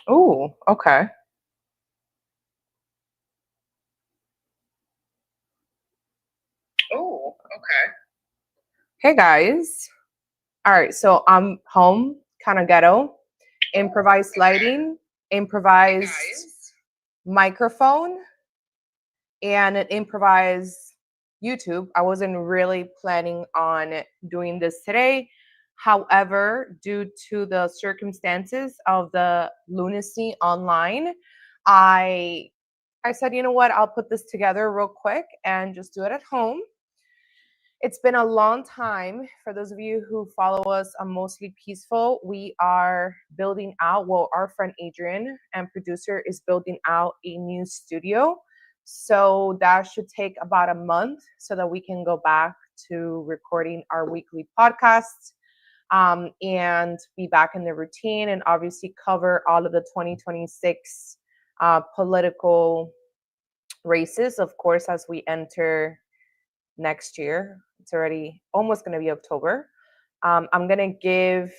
Oh, okay. Oh, okay. Hey guys. All right, so I'm home, kind of ghetto. Improvised lighting, improvised microphone, and an improvised YouTube. I wasn't really planning on doing this today. However, due to the circumstances of the lunacy online, I I said, you know what, I'll put this together real quick and just do it at home. It's been a long time. For those of you who follow us on Mostly Peaceful, we are building out, well, our friend Adrian and producer is building out a new studio. So that should take about a month so that we can go back to recording our weekly podcasts, and be back in the routine and obviously cover all of the 2026 political races, of course, as we enter next year. It's already almost going to be October. I'm going to give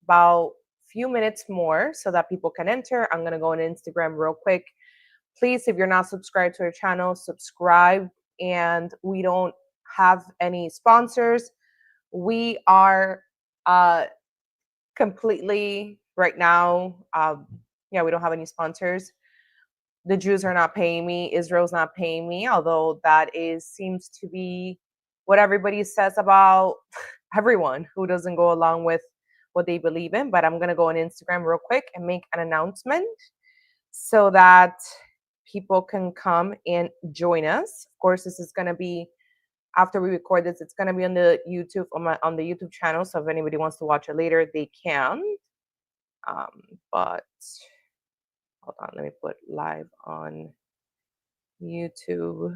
about a few minutes more so that people can enter. I'm going to go on Instagram real quick. Please, if you're not subscribed to our channel, subscribe. And we don't have any sponsors. We are completely right now, we don't have any sponsors. The Jews are not paying me. Israel's not paying me, although that seems to be what everybody says about everyone who doesn't go along with what they believe in. But I'm going to go on Instagram real quick and make an announcement so that people can come and join us. Of course, this is going to be, after we record this, it's going to be on the YouTube, on the YouTube channel. So if anybody wants to watch it later, they can. But hold on, let me put live on YouTube.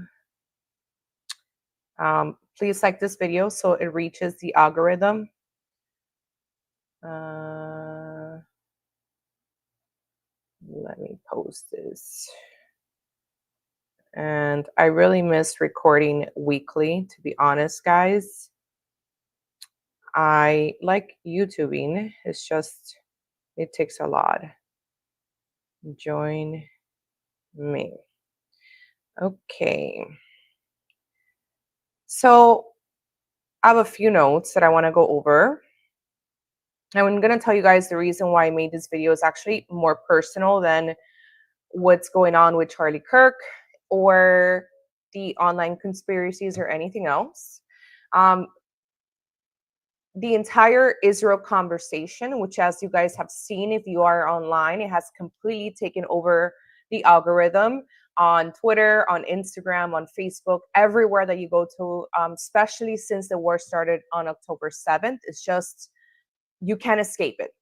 Please like this video so it reaches the algorithm. Let me post this. And I really miss recording weekly, to be honest, guys. I like YouTubing. It's just, it takes a lot. Join me. Okay. So I have a few notes that I want to go over. And I'm going to tell you guys the reason why I made this video is actually more personal than what's going on with Charlie Kirk or the online conspiracies or anything else. The entire Israel conversation, which, as you guys have seen, if you are online, it has completely taken over the algorithm on Twitter, on Instagram, on Facebook, everywhere that you go to, especially since the war started on October 7th. It's just, you can't escape it.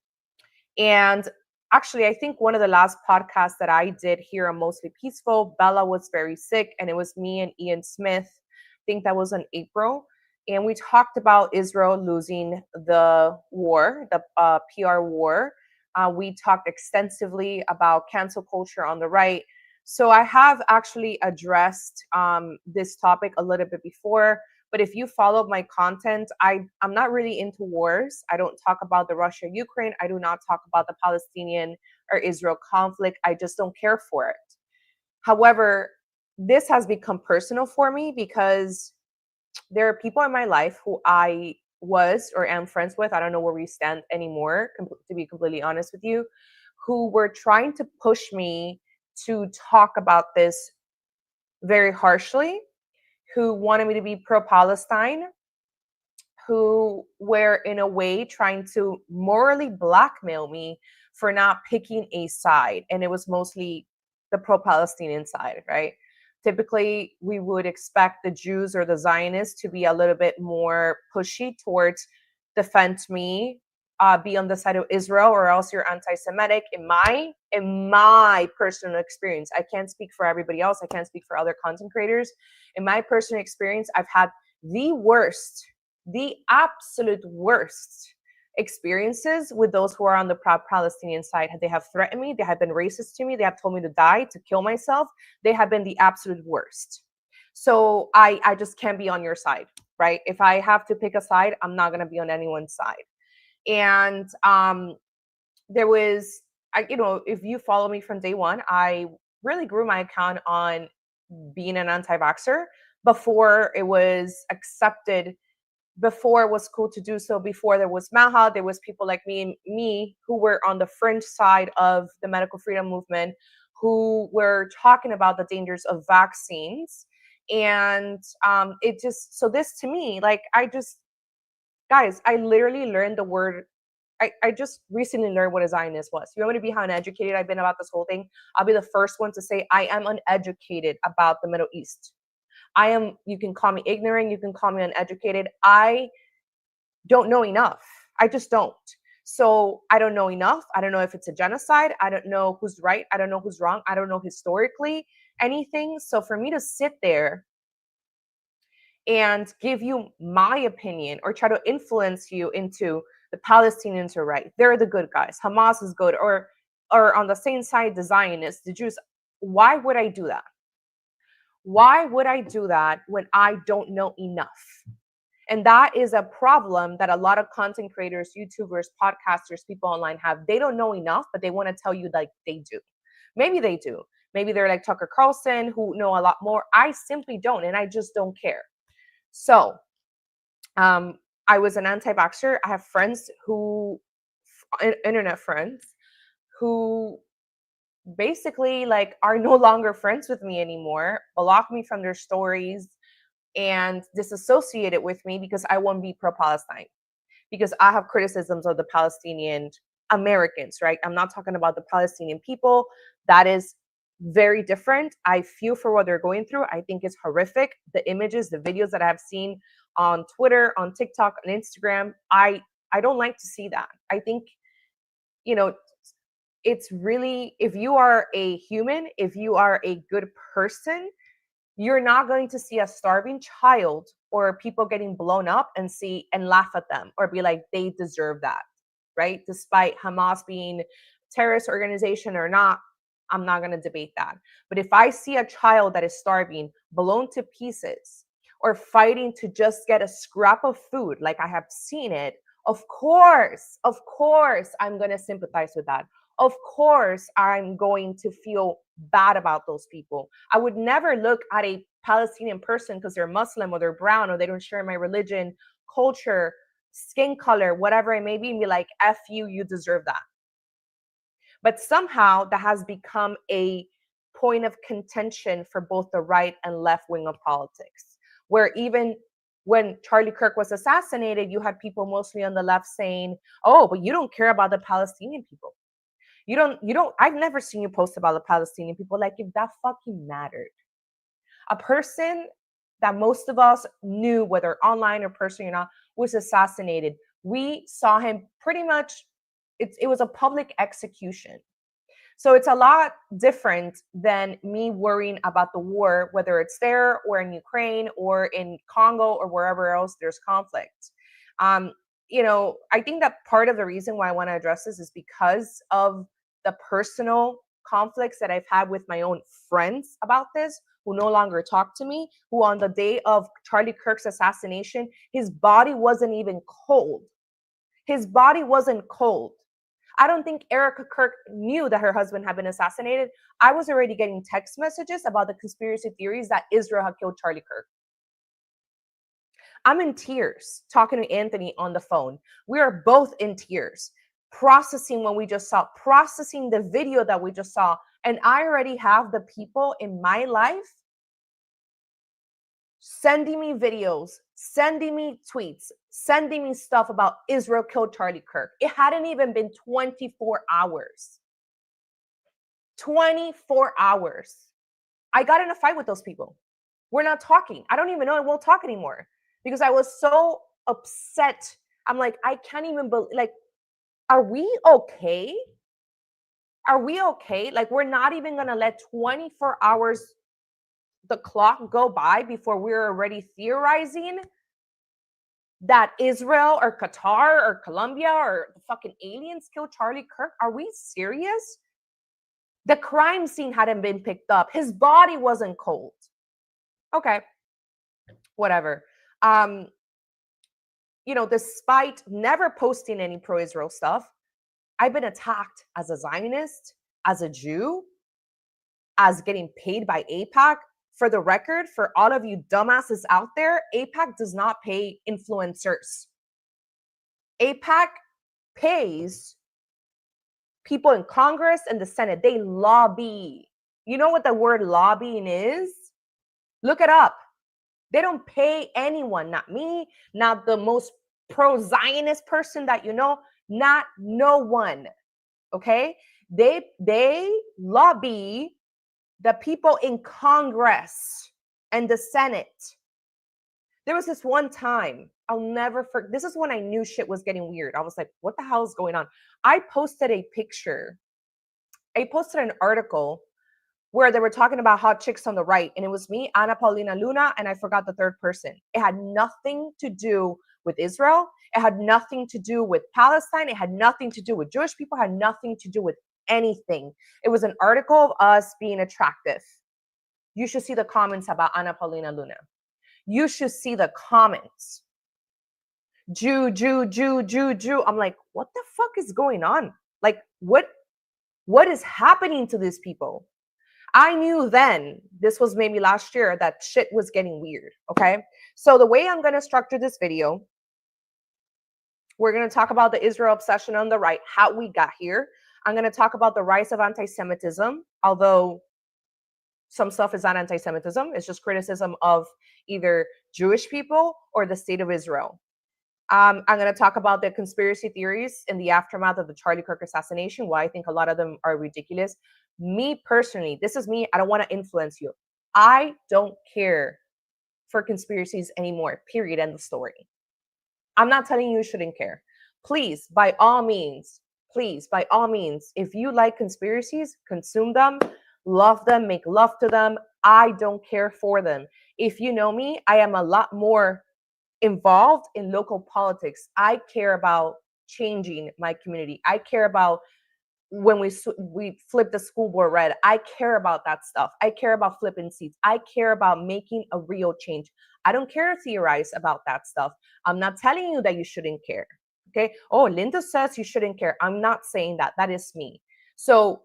And actually, I think one of the last podcasts that I did here on Mostly Peaceful, Bella was very sick, and it was me and Ian Smith. I think that was in April. And we talked about Israel losing the war, the PR war. We talked extensively about cancel culture on the right. So I have actually addressed this topic a little bit before. But if you follow my content, I'm not really into wars. I don't talk about the Russia-Ukraine. I do not talk about the Palestinian or Israel conflict. I just don't care for it. However, this has become personal for me because there are people in my life who I was or am friends with. I don't know where we stand anymore, to be completely honest with you, who were trying to push me to talk about this very harshly, who wanted me to be pro-Palestine, who were in a way trying to morally blackmail me for not picking a side. And it was mostly the pro-Palestinian side, right? Typically, we would expect the Jews or the Zionists to be a little bit more pushy towards defend me, be on the side of Israel, or else you're anti-Semitic. In my personal experience, I can't speak for everybody else. I can't speak for other content creators. In my personal experience, I've had the absolute worst experiences with those who are on the proud Palestinian side. They have threatened me. They have been racist to me. They have told me to die, to kill myself. They have been the absolute worst. So I just can't be on your side, right? If I have to pick a side, I'm not going to be on anyone's side. And if you follow me from day one, I really grew my account on being an anti-vaxxer before it was accepted, before it was cool to do so, before there was Maha, there was people like me who were on the fringe side of the medical freedom movement, who were talking about the dangers of vaccines. And it just, so this to me, like, guys, I literally learned the word. I just recently learned what a Zionist was. You want me to be how uneducated I've been about this whole thing? I'll be the first one to say I am uneducated about the Middle East. You can call me ignorant, you can call me uneducated. I don't know enough. I just don't. So I don't know enough. I don't know if it's a genocide. I don't know who's right. I don't know who's wrong. I don't know historically anything. So for me to sit there and give you my opinion or try to influence you into the Palestinians are right, they're the good guys, Hamas is good, or on the same side, the Zionists, the Jews, why would I do that? Why would I do that when I don't know enough? And that is a problem that a lot of content creators, YouTubers, podcasters, people online have. They don't know enough, but they want to tell you like they do. Maybe they do. Maybe they're like Tucker Carlson, who know a lot more. I simply don't, and I just don't care. So I was an anti-vaxxer. I have friends who, internet friends, who basically like are no longer friends with me anymore, block me from their stories, and disassociated with me because I won't be pro-Palestine, because I have criticisms of the Palestinian Americans, right? I'm not talking about the Palestinian people. That is very different. I feel for what they're going through. I think it's horrific. The images, the videos that I've seen on Twitter, on TikTok, on Instagram, I don't like to see that. I think, it's really, if you are a human, if you are a good person, you're not going to see a starving child or people getting blown up and laugh at them or be like, they deserve that, right? Despite Hamas being a terrorist organization or not, I'm not going to debate that. But if I see a child that is starving, blown to pieces, or fighting to just get a scrap of food, like I have seen it, of course, I'm going to sympathize with that. Of course, I'm going to feel bad about those people. I would never look at a Palestinian person because they're Muslim or they're brown or they don't share my religion, culture, skin color, whatever it may be, and be like, F you, you deserve that. But somehow that has become a point of contention for both the right and left wing of politics, where even when Charlie Kirk was assassinated, you had people mostly on the left saying, oh, but you don't care about the Palestinian people. I've never seen you post about the Palestinian people. Like, if that fucking mattered. A person that most of us knew, whether online or personally or not, was assassinated. We saw him pretty much, it was a public execution. So it's a lot different than me worrying about the war, whether it's there or in Ukraine or in Congo or wherever else there's conflict. I think that part of the reason why I want to address this is because of the personal conflicts that I've had with my own friends about this, who no longer talk to me, who on the day of Charlie Kirk's assassination, his body wasn't even cold. His body wasn't cold. I don't think Erica Kirk knew that her husband had been assassinated. I was already getting text messages about the conspiracy theories that Israel had killed Charlie Kirk. I'm in tears talking to Anthony on the phone. We are both in tears, processing what we just saw, processing the video that we just saw. And I already have the people in my life sending me videos, sending me tweets, sending me stuff about Israel killed Charlie Kirk. It hadn't even been 24 hours. 24 hours. I got in a fight with those people. We're not talking. I don't even know I won't talk anymore because I was so upset. I'm like, I can't even believe, like, are we okay? Are we okay? Like, we're not even going to let 24 hours the clock go by before we're already theorizing that Israel or Qatar or Colombia or the fucking aliens killed Charlie Kirk? Are we serious? The crime scene hadn't been picked up. His body wasn't cold. Okay, whatever. Despite never posting any pro-Israel stuff, I've been attacked as a Zionist, as a Jew, as getting paid by AIPAC. For the record, for all of you dumbasses out there, AIPAC does not pay influencers. AIPAC pays people in Congress and the Senate. They lobby. You know what the word lobbying is? Look it up. They don't pay anyone, not me, not the most pro-Zionist person that you know, not no one. Okay? They lobby the people in Congress and the Senate. There was this one time, I'll never forget. This is when I knew shit was getting weird. I was like, what the hell is going on? I posted a picture. I posted an article where they were talking about hot chicks on the right. And it was me, Ana Paulina Luna, and I forgot the third person. It had nothing to do with Israel. It had nothing to do with Palestine. It had nothing to do with Jewish people. It had nothing to do with anything. It was an article of us being attractive. You should see the comments about Ana Paulina Luna. You should see the comments. Jew, Jew, Jew, Jew, Jew. I'm like, what the fuck is going on? Like, what is happening to these people? I knew then, this was maybe last year, that shit was getting weird, okay? So the way I'm going to structure this video, we're going to talk about the Israel obsession on the right, how we got here. I'm going to talk about the rise of anti-Semitism, although some stuff is not anti-Semitism. It's just criticism of either Jewish people or the state of Israel. I'm going to talk about the conspiracy theories in the aftermath of the Charlie Kirk assassination, why I think a lot of them are ridiculous. Me personally, this is me. I don't want to influence you. I don't care for conspiracies anymore, period, end of story. I'm not telling you shouldn't care. Please, by all means, if you like conspiracies, consume them, love them, make love to them. I don't care for them. If you know me, I am a lot more involved in local politics. I care about changing my community. I care about when we flip the school board red. I care about that stuff. I care about flipping seats. I care about making a real change. I don't care to theorize about that stuff. I'm not telling you that you shouldn't care. Okay. Oh, Linda says you shouldn't care. I'm not saying that. That is me. So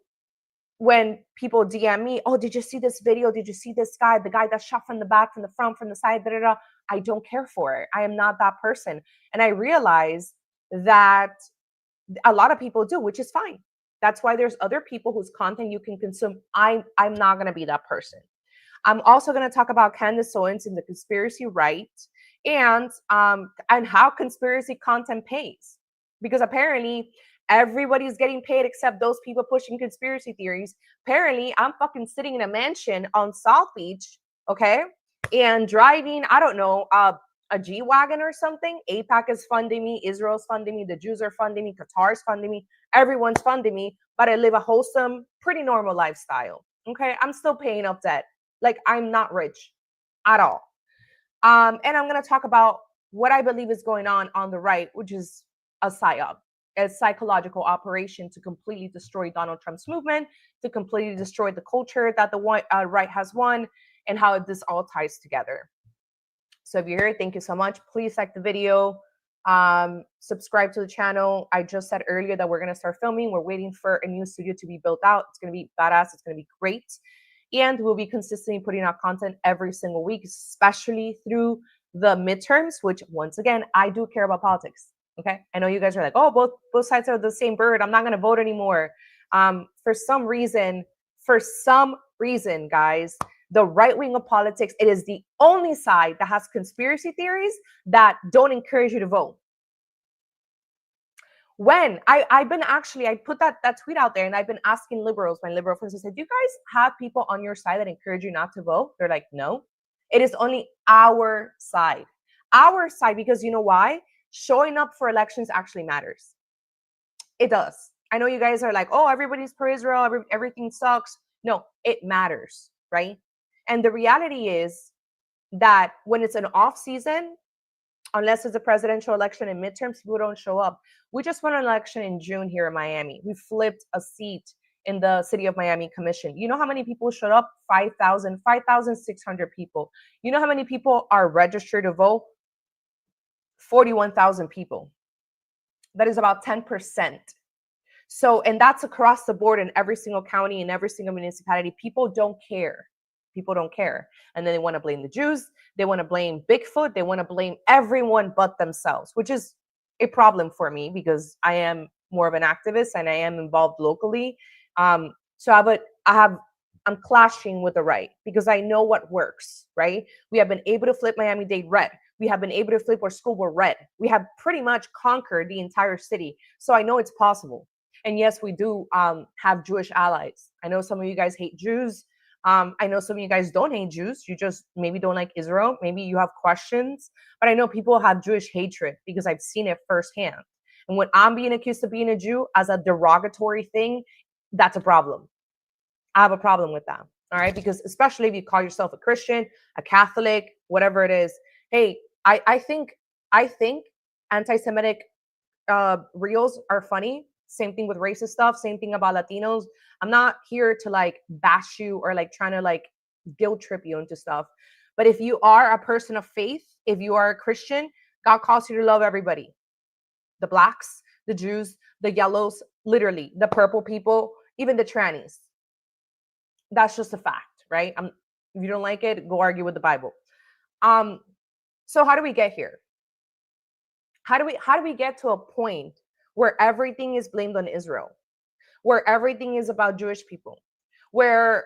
when people DM me, oh, did you see this video? Did you see this guy? The guy that shot from the back, from the front, from the side, da, da, da. I don't care for it. I am not that person. And I realize that a lot of people do, which is fine. That's why there's other people whose content you can consume. I'm not going to be that person. I'm also going to talk about Candace Owens and the conspiracy right, and how conspiracy content pays. Because apparently everybody's getting paid except those people pushing conspiracy theories. Apparently I'm fucking sitting in a mansion on South Beach, okay, and driving, I don't know, a G-Wagon or something. AIPAC is funding me. Israel's funding me. The Jews are funding me. Qatar's funding me. Everyone's funding me. But I live a wholesome, pretty normal lifestyle. Okay? I'm still paying up debt. Like, I'm not rich at all. And I'm going to talk about what I believe is going on the right, which is a psyop, a psychological operation to completely destroy Donald Trump's movement, to completely destroy the culture that the right has won, and how this all ties together. So if you're here, thank you so much. Please like the video, subscribe to the channel. I just said earlier that we're going to start filming. We're waiting for a new studio to be built out. It's going to be badass. It's going to be great. And we'll be consistently putting out content every single week, especially through the midterms, which once again, I do care about politics. Okay. I know you guys are like, oh, both sides are the same bird. I'm not going to vote anymore. For some reason, guys, the right wing of politics, it is the only side that has conspiracy theories that don't encourage you to vote. When I put that tweet out there, and I've been asking liberals, my liberal friends, I said, do you guys have people on your side that encourage you not to vote? They're like, no. It is only our side. Our side, because you know why? Showing up for elections actually matters. It does. I know you guys are like, oh, everybody's pro-Israel, everything sucks. No, it matters, right? And the reality is that when it's an off season, unless it's a presidential election and midterms, people don't show up. We just won an election in June here in Miami. We flipped a seat in the city of Miami commission. You know how many people showed up? 5,600 people. You know how many people are registered to vote? 41,000 people. That is about 10%. So, and that's across the board in every single county, in every single municipality. People don't care. People don't care. And then they want to blame the Jews. They want to blame Bigfoot. They want to blame everyone but themselves, which is a problem for me because I am more of an activist and I am involved locally. I'm clashing with the right because I know what works, right? We have been able to flip Miami-Dade red. We have been able to flip our school board red. We have pretty much conquered the entire city. So I know it's possible. And yes, we do have Jewish allies. I know some of you guys hate Jews. I know some of you guys don't hate Jews. You just maybe don't like Israel. Maybe you have questions. But I know people have Jewish hatred because I've seen it firsthand. And when I'm being accused of being a Jew as a derogatory thing, that's a problem. I have a problem with that. All right. Because especially if you call yourself a Christian, a Catholic, whatever it is. Hey, I think anti-Semitic reels are funny. Same thing with racist stuff. Same thing about Latinos. I'm not here to like bash you or like trying to like guilt trip you into stuff. But if you are a person of faith, if you are a Christian, God calls you to love everybody. The blacks, the Jews, the yellows, literally the purple people, even the trannies. That's just a fact, right? If you don't like it, go argue with the Bible. So how do we get here? How do we get to a point where everything is blamed on Israel, where everything is about Jewish people, where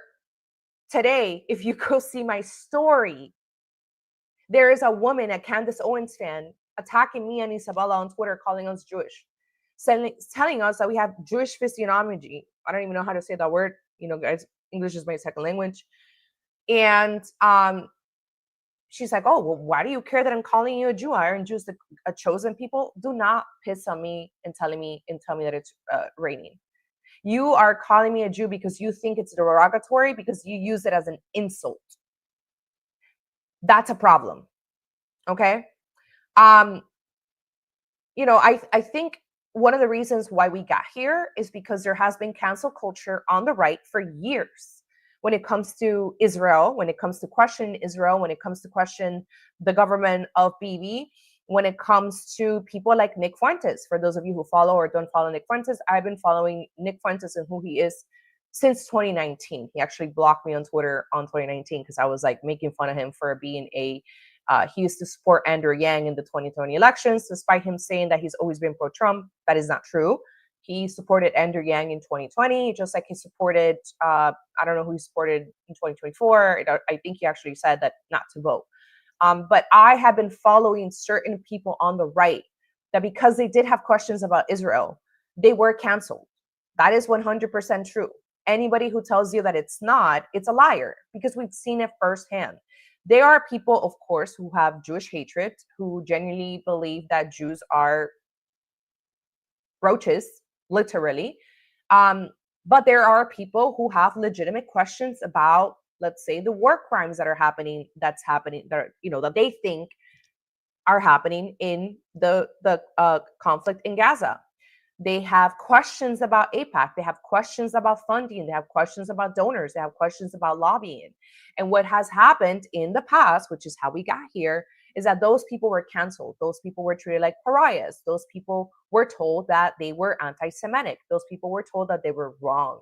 today, if you go see my story, there is a woman, a Candace Owens fan, attacking me and Isabella on Twitter, calling us Jewish, telling us that we have Jewish physiognomy. I don't even know how to say that word. You know, guys, English is my second language. And she's like, oh, well, why do you care that I'm calling you a Jew? Aren't Jews a chosen people? Do not piss on me and tell me that it's raining. You are calling me a Jew because you think it's derogatory because you use it as an insult. That's a problem. Okay. You know, I think one of the reasons why we got here is because there has been cancel culture on the right for years. When it comes to Israel, when it comes to question Israel, when it comes to question the government of Bibi, when it comes to people like Nick Fuentes. For those of you who follow or don't follow Nick Fuentes, I've been following Nick Fuentes and who he is since 2019. He actually blocked me on Twitter on 2019 because I was like making fun of him for being he used to support Andrew Yang in the 2020 elections, despite him saying that he's always been pro-Trump. That is not true. He supported Andrew Yang in 2020, just like he supported, I don't know who he supported in 2024. I think he actually said that not to vote. But I have been following certain people on the right that because they did have questions about Israel, they were canceled. That is 100% true. Anybody who tells you that it's not, it's a liar because we've seen it firsthand. There are people, of course, who have Jewish hatred, who genuinely believe that Jews are roaches, literally. But there are people who have legitimate questions about, let's say, the war crimes that are happening, that they think are happening in the conflict in Gaza. They have questions about AIPAC. They have questions about funding. They have questions about donors. They have questions about lobbying. And what has happened in the past, which is how we got here, is that those people were canceled. Those people were treated like pariahs. Those people were told that they were anti-Semitic. Those people were told that they were wrong.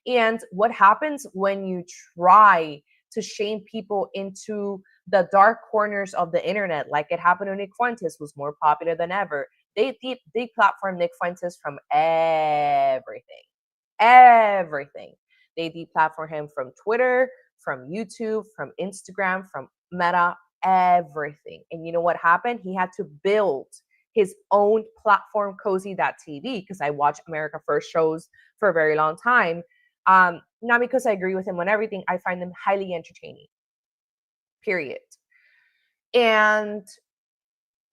And what happens when you try to shame people into the dark corners of the internet, like it happened to Nick Fuentes, who's more popular than ever? They deplatform Nick Fuentes from everything. They deplatform him from Twitter, from YouTube, from Instagram, from Meta, everything. And you know what happened? He had to build his own platform, Cozy.tv, because I watch America First shows for a very long time. Not because I agree with him on everything. I find them highly entertaining. Period. And,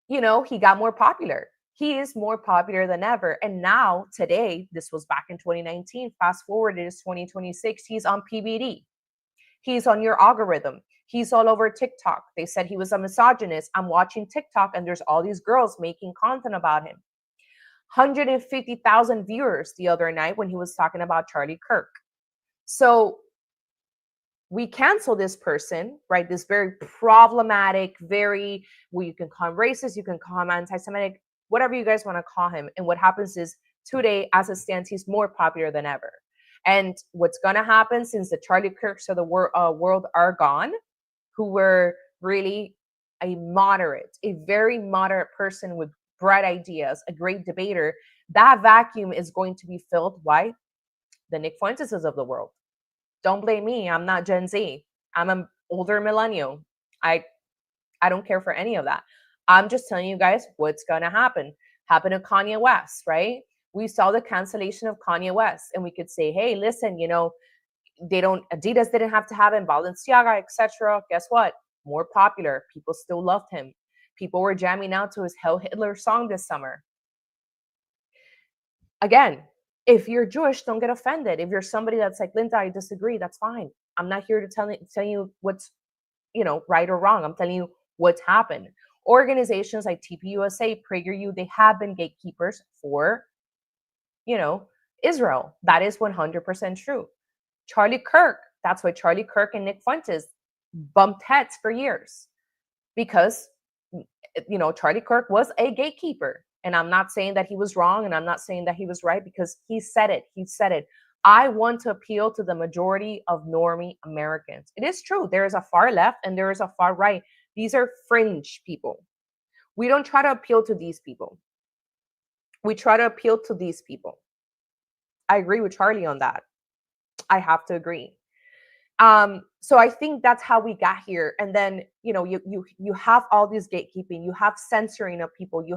you know, he got more popular. He is more popular than ever. And now, today, this was back in 2019, fast forward, it is 2026, he's on PBD. He's on your algorithm. He's all over TikTok. They said he was a misogynist. I'm watching TikTok and there's all these girls making content about him. 150,000 viewers the other night when he was talking about Charlie Kirk. So we cancel this person, right? This very problematic, well, you can call him racist, you can call him anti-Semitic, whatever you guys want to call him. And what happens is today, as it stands, he's more popular than ever. And what's going to happen, since the Charlie Kirks of the world are gone, who were really a very moderate person with bright ideas, a great debater, that vacuum is going to be filled by the Nick Fuenteses of the world. Don't blame me. I'm not Gen Z. I'm an older millennial. I don't care for any of that. I'm just telling you guys what's going to happen. Happened to Kanye West, right? We saw the cancellation of Kanye West, and we could say, hey, listen, Adidas didn't have to have him, Balenciaga, etc. Guess what? More popular. People still loved him. People were jamming out to his Hell Hitler song this summer. Again, if you're Jewish, don't get offended. If you're somebody that's like, Linda, I disagree, that's fine. I'm not here to tell you what's right or wrong. I'm telling you what's happened. Organizations like TPUSA, PragerU, they have been gatekeepers for, Israel. That is 100% true. Charlie Kirk, that's why Charlie Kirk and Nick Fuentes bumped heads for years, because, Charlie Kirk was a gatekeeper. And I'm not saying that he was wrong, and I'm not saying that he was right, because he said it. He said it. I want to appeal to the majority of normie Americans. It is true. There is a far left and there is a far right. These are fringe people. We don't try to appeal to these people. We try to appeal to these people. I agree with Charlie on that. I have to agree. So I think that's how we got here. And then, you have all this gatekeeping, you have censoring of people, you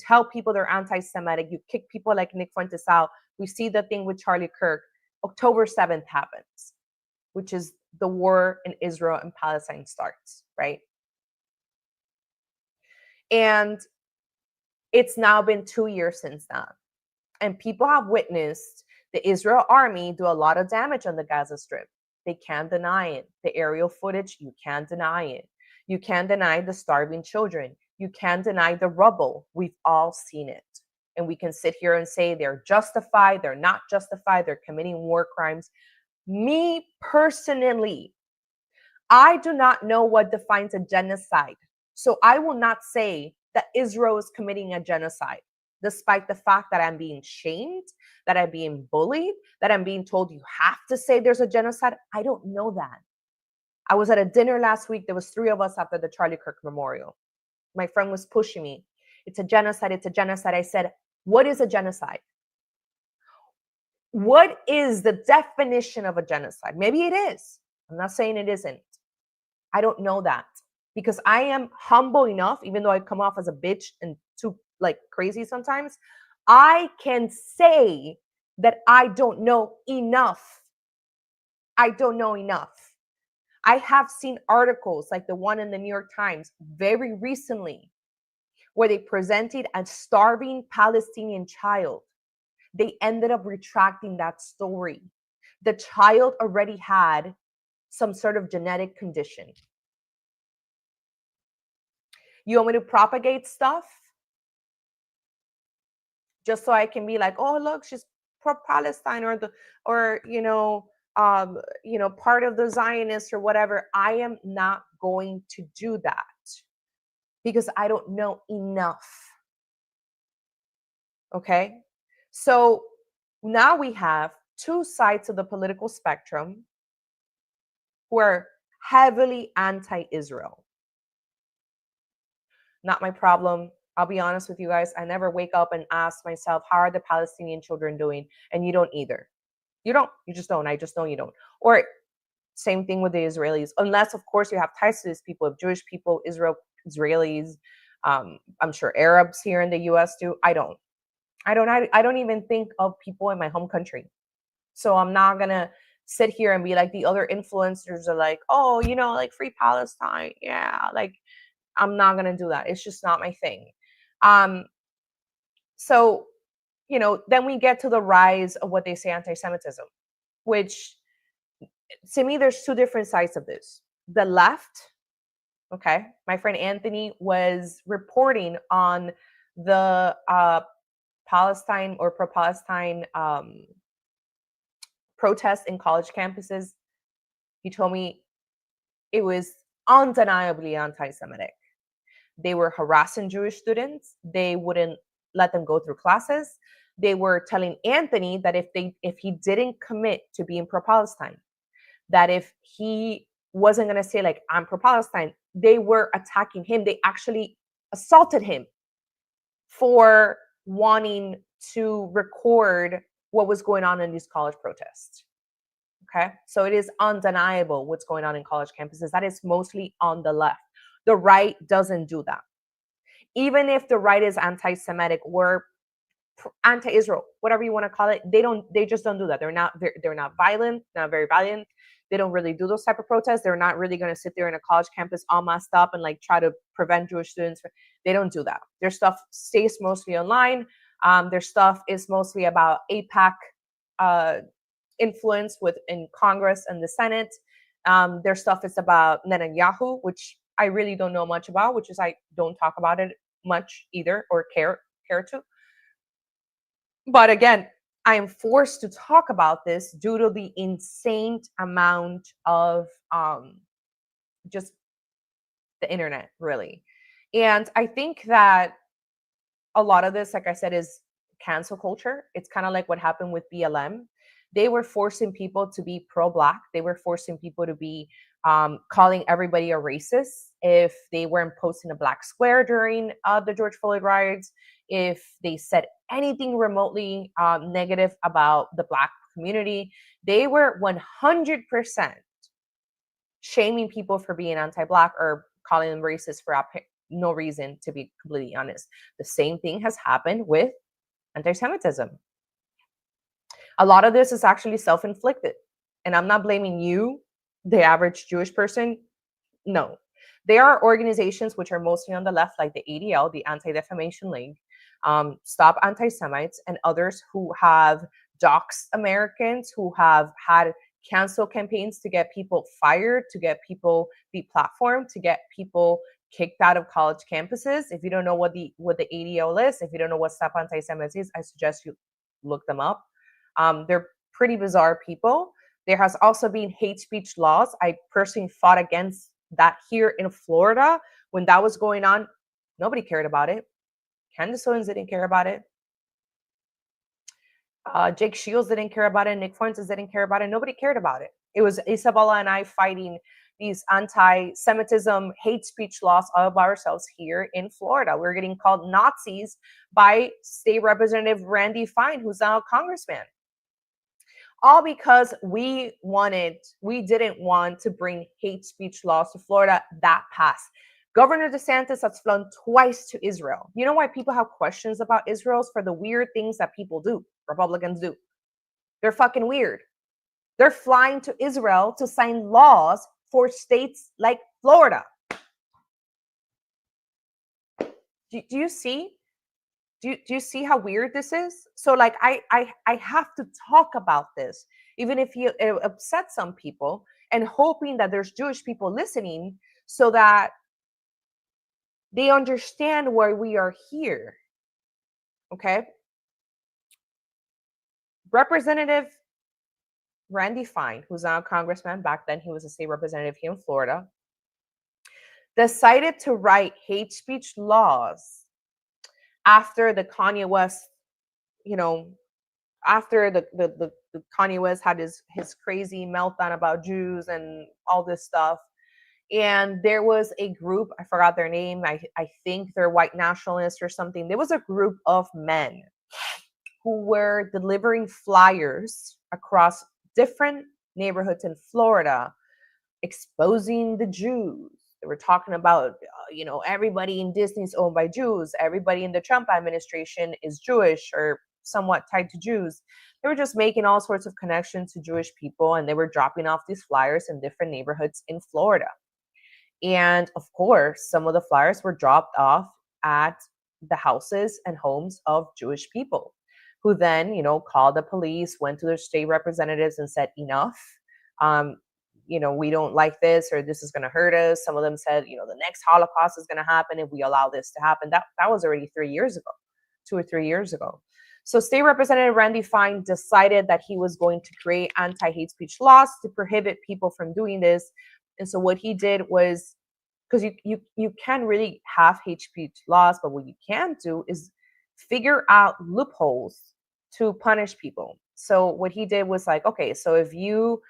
tell people they're anti-Semitic, you kick people like Nick Fuentes out. We see the thing with Charlie Kirk. October 7th happens, which is the war in Israel and Palestine starts, right? And it's now been 2 years since that. And people have witnessed the Israel army do a lot of damage on the Gaza Strip. They can't deny it. The aerial footage, you can't deny it. You can't deny the starving children. You can't deny the rubble. We've all seen it. And we can sit here and say they're justified, they're not justified, they're committing war crimes. Me personally, I do not know what defines a genocide. So I will not say that Israel is committing a genocide, despite the fact that I'm being shamed, that I'm being bullied, that I'm being told you have to say there's a genocide. I don't know that. I was at a dinner last week. There was 3 of us after the Charlie Kirk memorial. My friend was pushing me. It's a genocide. It's a genocide. I said, what is a genocide? What is the definition of a genocide? Maybe it is. I'm not saying it isn't. I don't know that, because I am humble enough, even though I come off as a bitch and too crazy sometimes, I can say that I don't know enough. I don't know enough. I have seen articles like the one in the New York Times very recently, where they presented a starving Palestinian child. They ended up retracting that story. The child already had some sort of genetic condition. You want me to propagate stuff just so I can be like, oh, look, she's pro-Palestine, or part of the Zionists or whatever? I am not going to do that, because I don't know enough. Okay? So now we have 2 sides of the political spectrum who are heavily anti-Israel. Not my problem. I'll be honest with you guys. I never wake up and ask myself, how are the Palestinian children doing? And you don't either. You don't. You just don't. I just know you don't. Or same thing with the Israelis. Unless, of course, you have ties to these people, of Jewish people, Israelis, I'm sure Arabs here in the US do. I don't even think of people in my home country. So I'm not going to sit here and be like the other influencers are like, oh, free Palestine. Yeah. I'm not going to do that. It's just not my thing. So, then we get to the rise of what they say anti-Semitism, which to me, there's 2 different sides of this. The left, okay, my friend Anthony was reporting on the Palestine or pro-Palestine protests in college campuses. He told me it was undeniably anti-Semitic. They were harassing Jewish students. They wouldn't let them go through classes. They were telling Anthony that if he didn't commit to being pro-Palestine, that if he wasn't going to say like, I'm pro-Palestine, they were attacking him. They actually assaulted him for wanting to record what was going on in these college protests. Okay, so it is undeniable what's going on in college campuses. That is mostly on the left. The right doesn't do that. Even if the right is anti-Semitic or anti-Israel, whatever you want to call it, they just don't do that. They're not violent, not very violent. They don't really do those type of protests. They're not really going to sit there in a college campus all masked up and like try to prevent Jewish students. They don't do that. Their stuff stays mostly online. Their stuff is mostly about AIPAC influence in Congress and the Senate. Their stuff is about Netanyahu, which I really don't know much about, which is I don't talk about it much either or care to. But again, I am forced to talk about this due to the insane amount of just the internet, really. And I think that a lot of this, like I said, is cancel culture. It's kind of like what happened with BLM. They were forcing people to be pro-Black. They were forcing people to be calling everybody a racist if they weren't posting a Black square during the George Floyd riots, if they said anything remotely negative about the Black community. They were 100% shaming people for being anti-Black or calling them racist for no reason, to be completely honest. The same thing has happened with anti-Semitism. A lot of this is actually self-inflicted. And I'm not blaming you, the average Jewish person. No. There are organizations which are mostly on the left, like the ADL, the Anti-Defamation League, Stop Anti-Semites, and others who have doxed Americans, who have had cancel campaigns to get people fired, to get people deplatformed, to get people kicked out of college campuses. If you don't know what the ADL is, if you don't know what Stop Anti-Semites is, I suggest you look them up. They're pretty bizarre people. There has also been hate speech laws. I personally fought against that here in Florida. When that was going on, nobody cared about it. Candace Owens didn't care about it. Jake Shields didn't care about it. Nick Fuentes didn't care about it. Nobody cared about it. It was Isabella and I fighting these anti-Semitism hate speech laws all by ourselves here in Florida. We're getting called Nazis by State Representative Randy Fine, who's now a congressman. All because we didn't want to bring hate speech laws to Florida. That passed. Governor DeSantis has flown twice to Israel. You know why people have questions about Israel? For the weird things that people do, Republicans do. They're fucking weird. They're flying to Israel to sign laws for states like Florida. Do you see? Do you see how weird this is? So like I have to talk about this, even if it upsets some people, and hoping that there's Jewish people listening so that they understand why we are here. Okay? Representative Randy Fine, who's now a congressman, back then he was a state representative here in Florida, decided to write hate speech laws after the Kanye West, after the Kanye West had his crazy meltdown about Jews and all this stuff. And there was a group, I forgot their name, I think they're white nationalists or something. There was a group of men who were delivering flyers across different neighborhoods in Florida, exposing the Jews. They were talking about, everybody in Disney is owned by Jews. Everybody in the Trump administration is Jewish or somewhat tied to Jews. They were just making all sorts of connections to Jewish people, and they were dropping off these flyers in different neighborhoods in Florida. And of course, some of the flyers were dropped off at the houses and homes of Jewish people, who then, called the police, went to their state representatives and said, enough. We don't like this, or this is going to hurt us. Some of them said, the next Holocaust is going to happen if we allow this to happen. That was already 3 years ago, 2 or 3 years ago. So State Representative Randy Fine decided that he was going to create anti-hate speech laws to prohibit people from doing this. And so what he did was, because you can really have hate speech laws, but what you can't do is figure out loopholes to punish people. So what he did was like, okay, so if you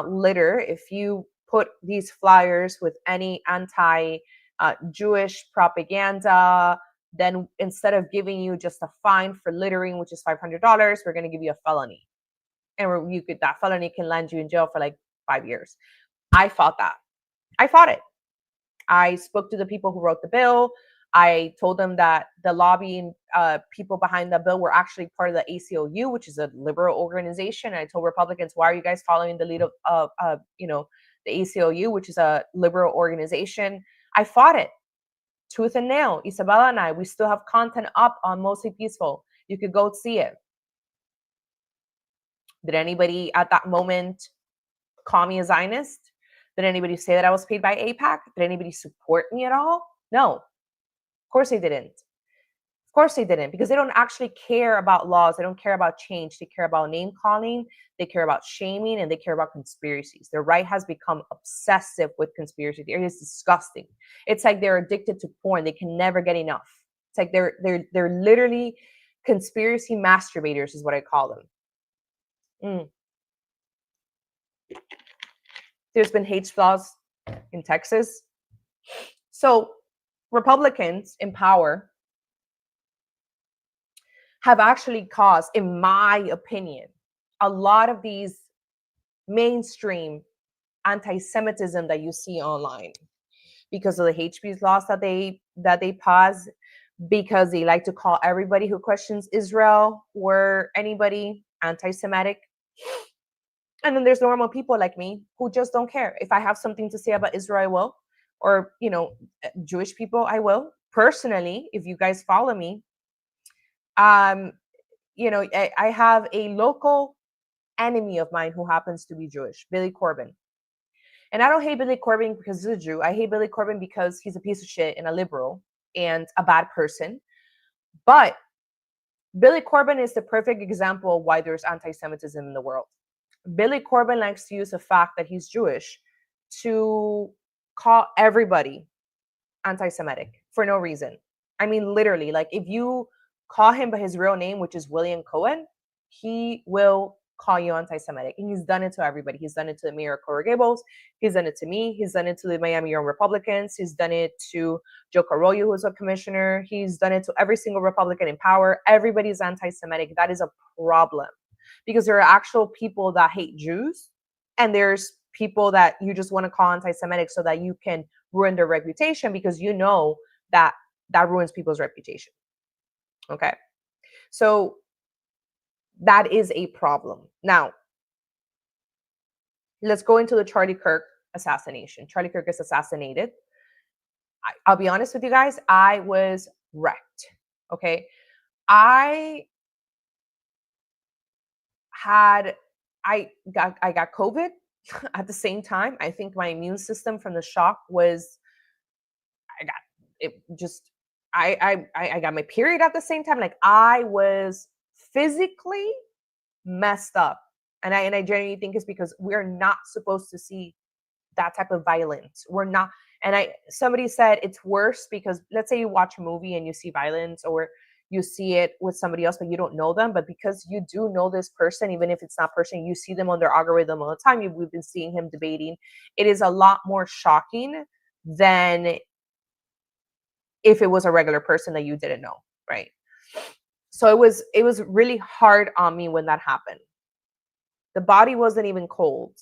litter, if you put these flyers with any anti-Jewish propaganda, then instead of giving you just a fine for littering, which is $500, we're going to give you a felony. And that felony can land you in jail for like 5 years. I fought that. I fought it. I spoke to the people who wrote the bill. I told them that the lobbying people behind the bill were actually part of the ACLU, which is a liberal organization. And I told Republicans, why are you guys following the lead of the ACLU, which is a liberal organization? I fought it tooth and nail. Isabella and I, we still have content up on Mostly Peaceful. You could go see it. Did anybody at that moment call me a Zionist? Did anybody say that I was paid by AIPAC? Did anybody support me at all? No. Of course they didn't. Of course they didn't, because they don't actually care about laws. They don't care about change. They care about name calling. They care about shaming, and they care about conspiracies. The right has become obsessive with conspiracy theory. It's disgusting. It's like they're addicted to porn. They can never get enough. It's like they're literally conspiracy masturbators is what I call them. There's been hate laws in Texas. So Republicans in power have actually caused, in my opinion, a lot of these mainstream anti-Semitism that you see online because of the hate speech laws that they pass, because they like to call everybody who questions Israel or anybody anti-Semitic. And then there's normal people like me who just don't care. If I have something to say about Israel, I will. Or, Jewish people, I will. Personally, if you guys follow me, I have a local enemy of mine who happens to be Jewish, Billy Corbin. And I don't hate Billy Corbin because he's a Jew. I hate Billy Corbin because he's a piece of shit and a liberal and a bad person. But Billy Corbin is the perfect example of why there's anti-Semitism in the world. Billy Corbin likes to use the fact that he's Jewish to call everybody anti-Semitic for no reason. I mean, literally, like if you call him by his real name, which is William Cohen, he will call you anti-Semitic. And he's done it to everybody. He's done it to the mayor of Coral Gables. He's done it to me. He's done it to the Miami Young Republicans. He's done it to Joe Carollo, who's a commissioner. He's done it to every single Republican in power. Everybody's anti-Semitic. That is a problem. Because there are actual people that hate Jews, and there's people that you just want to call anti-Semitic so that you can ruin their reputation, because you know that ruins people's reputation. Okay. So that is a problem. Now, let's go into the Charlie Kirk assassination. Charlie Kirk is assassinated. I'll be honest with you guys, I was wrecked. Okay. I got COVID at the same time. I think my immune system from the shock was, I got my period at the same time. Like I was physically messed up. And I genuinely think it's because we're not supposed to see that type of violence. We're not. And somebody said it's worse because let's say you watch a movie and you see violence, or you see it with somebody else, but you don't know them. But because you do know this person, even if it's not person, you see them on their algorithm all the time. We've been seeing him debating. It is a lot more shocking than if it was a regular person that you didn't know, right? So it was really hard on me when that happened. The body wasn't even cold.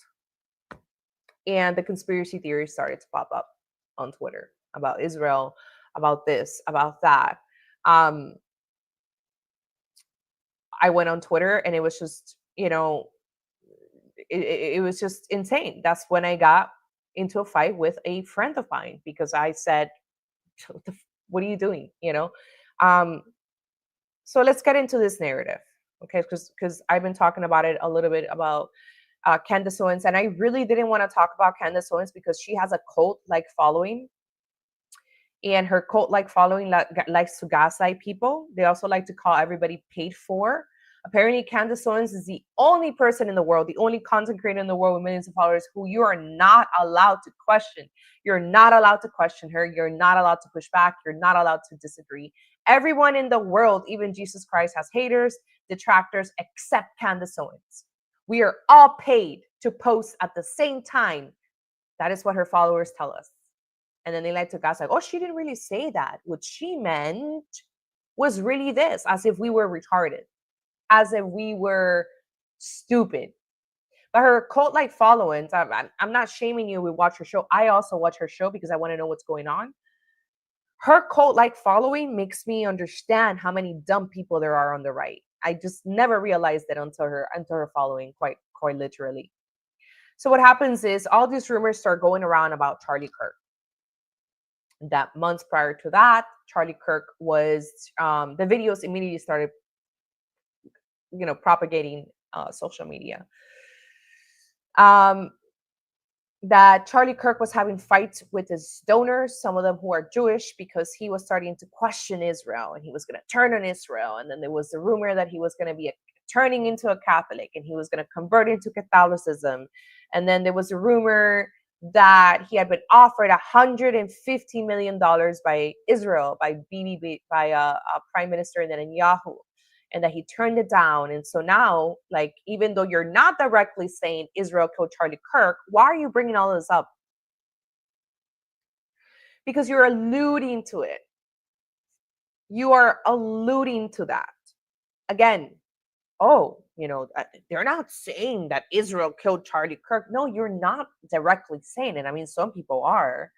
And the conspiracy theories started to pop up on Twitter about Israel, about this, about that. I went on Twitter and it was just, it was just insane. That's when I got into a fight with a friend of mine because I said, what are you doing? So let's get into this narrative, okay? Because I've been talking about it a little bit about Candace Owens, and I really didn't want to talk about Candace Owens because she has a cult-like following, and her cult-like following likes to gaslight people. They also like to call everybody paid for. Apparently, Candace Owens is the only person in the world, the only content creator in the world with millions of followers who you are not allowed to question. You're not allowed to question her. You're not allowed to push back. You're not allowed to disagree. Everyone in the world, even Jesus Christ, has haters. detractors except Candace Owens. We are all paid to post at the same time. That is what her followers tell us. And then they like to gaslight, oh, she didn't really say that. What she meant was really this, as if we were retarded, as if we were stupid. But her cult-like followings, I'm not shaming you. We watch her show. I also watch her show because I want to know what's going on. Her cult-like following makes me understand how many dumb people there are on the right. I just never realized that until her following, quite literally. So what happens is all these rumors start going around about Charlie Kirk. That months prior to that, Charlie Kirk was the videos immediately started, propagating social media. That Charlie Kirk was having fights with his donors, some of them who are Jewish, because he was starting to question Israel and he was going to turn on Israel. And then there was the rumor that he was going to be turning into a Catholic and he was going to convert into Catholicism. And then there was a rumor that he had been offered $150 million by Israel, by Prime Minister Netanyahu, and that he turned it down. And so now, like, even though you're not directly saying Israel killed Charlie Kirk, why are you bringing all this up? Because you're alluding to it. You are alluding to that. Again, they're not saying that Israel killed Charlie Kirk. No, you're not directly saying it. I mean, some people are,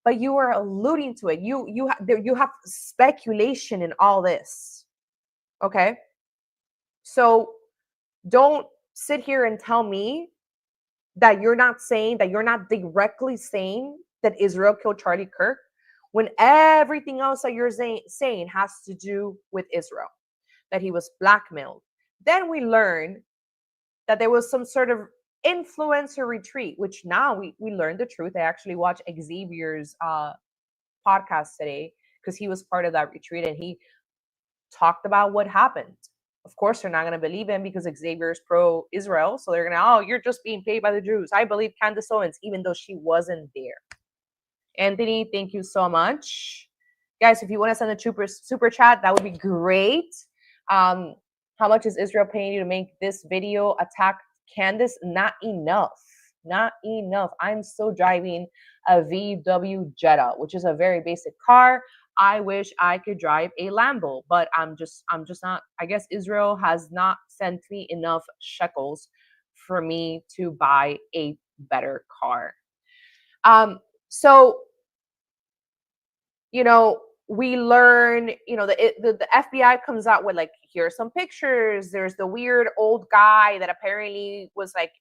but you are alluding to it. You have speculation in all this. Okay? So don't sit here and tell me that you're not directly saying that Israel killed Charlie Kirk when everything else that you're saying has to do with Israel, that he was blackmailed. Then we learn that there was some sort of influencer retreat, which now we learned the truth. I actually watched Xavier's podcast today because he was part of that retreat and he talked about what happened. Of course, they're not going to believe him because Xavier is pro-Israel. So they're going to, oh, you're just being paid by the Jews. I believe Candace Owens, even though she wasn't there. Anthony, thank you so much. Guys, if you want to send a super chat, that would be great. How much is Israel paying you to make this video attack Candace? Not enough. Not enough. I'm still driving a VW Jetta, which is a very basic car. I wish I could drive a Lambo, but I'm just not. I guess Israel has not sent me enough shekels for me to buy a better car. So, we learn, the FBI comes out with, like, here are some pictures. There's the weird old guy that apparently was like,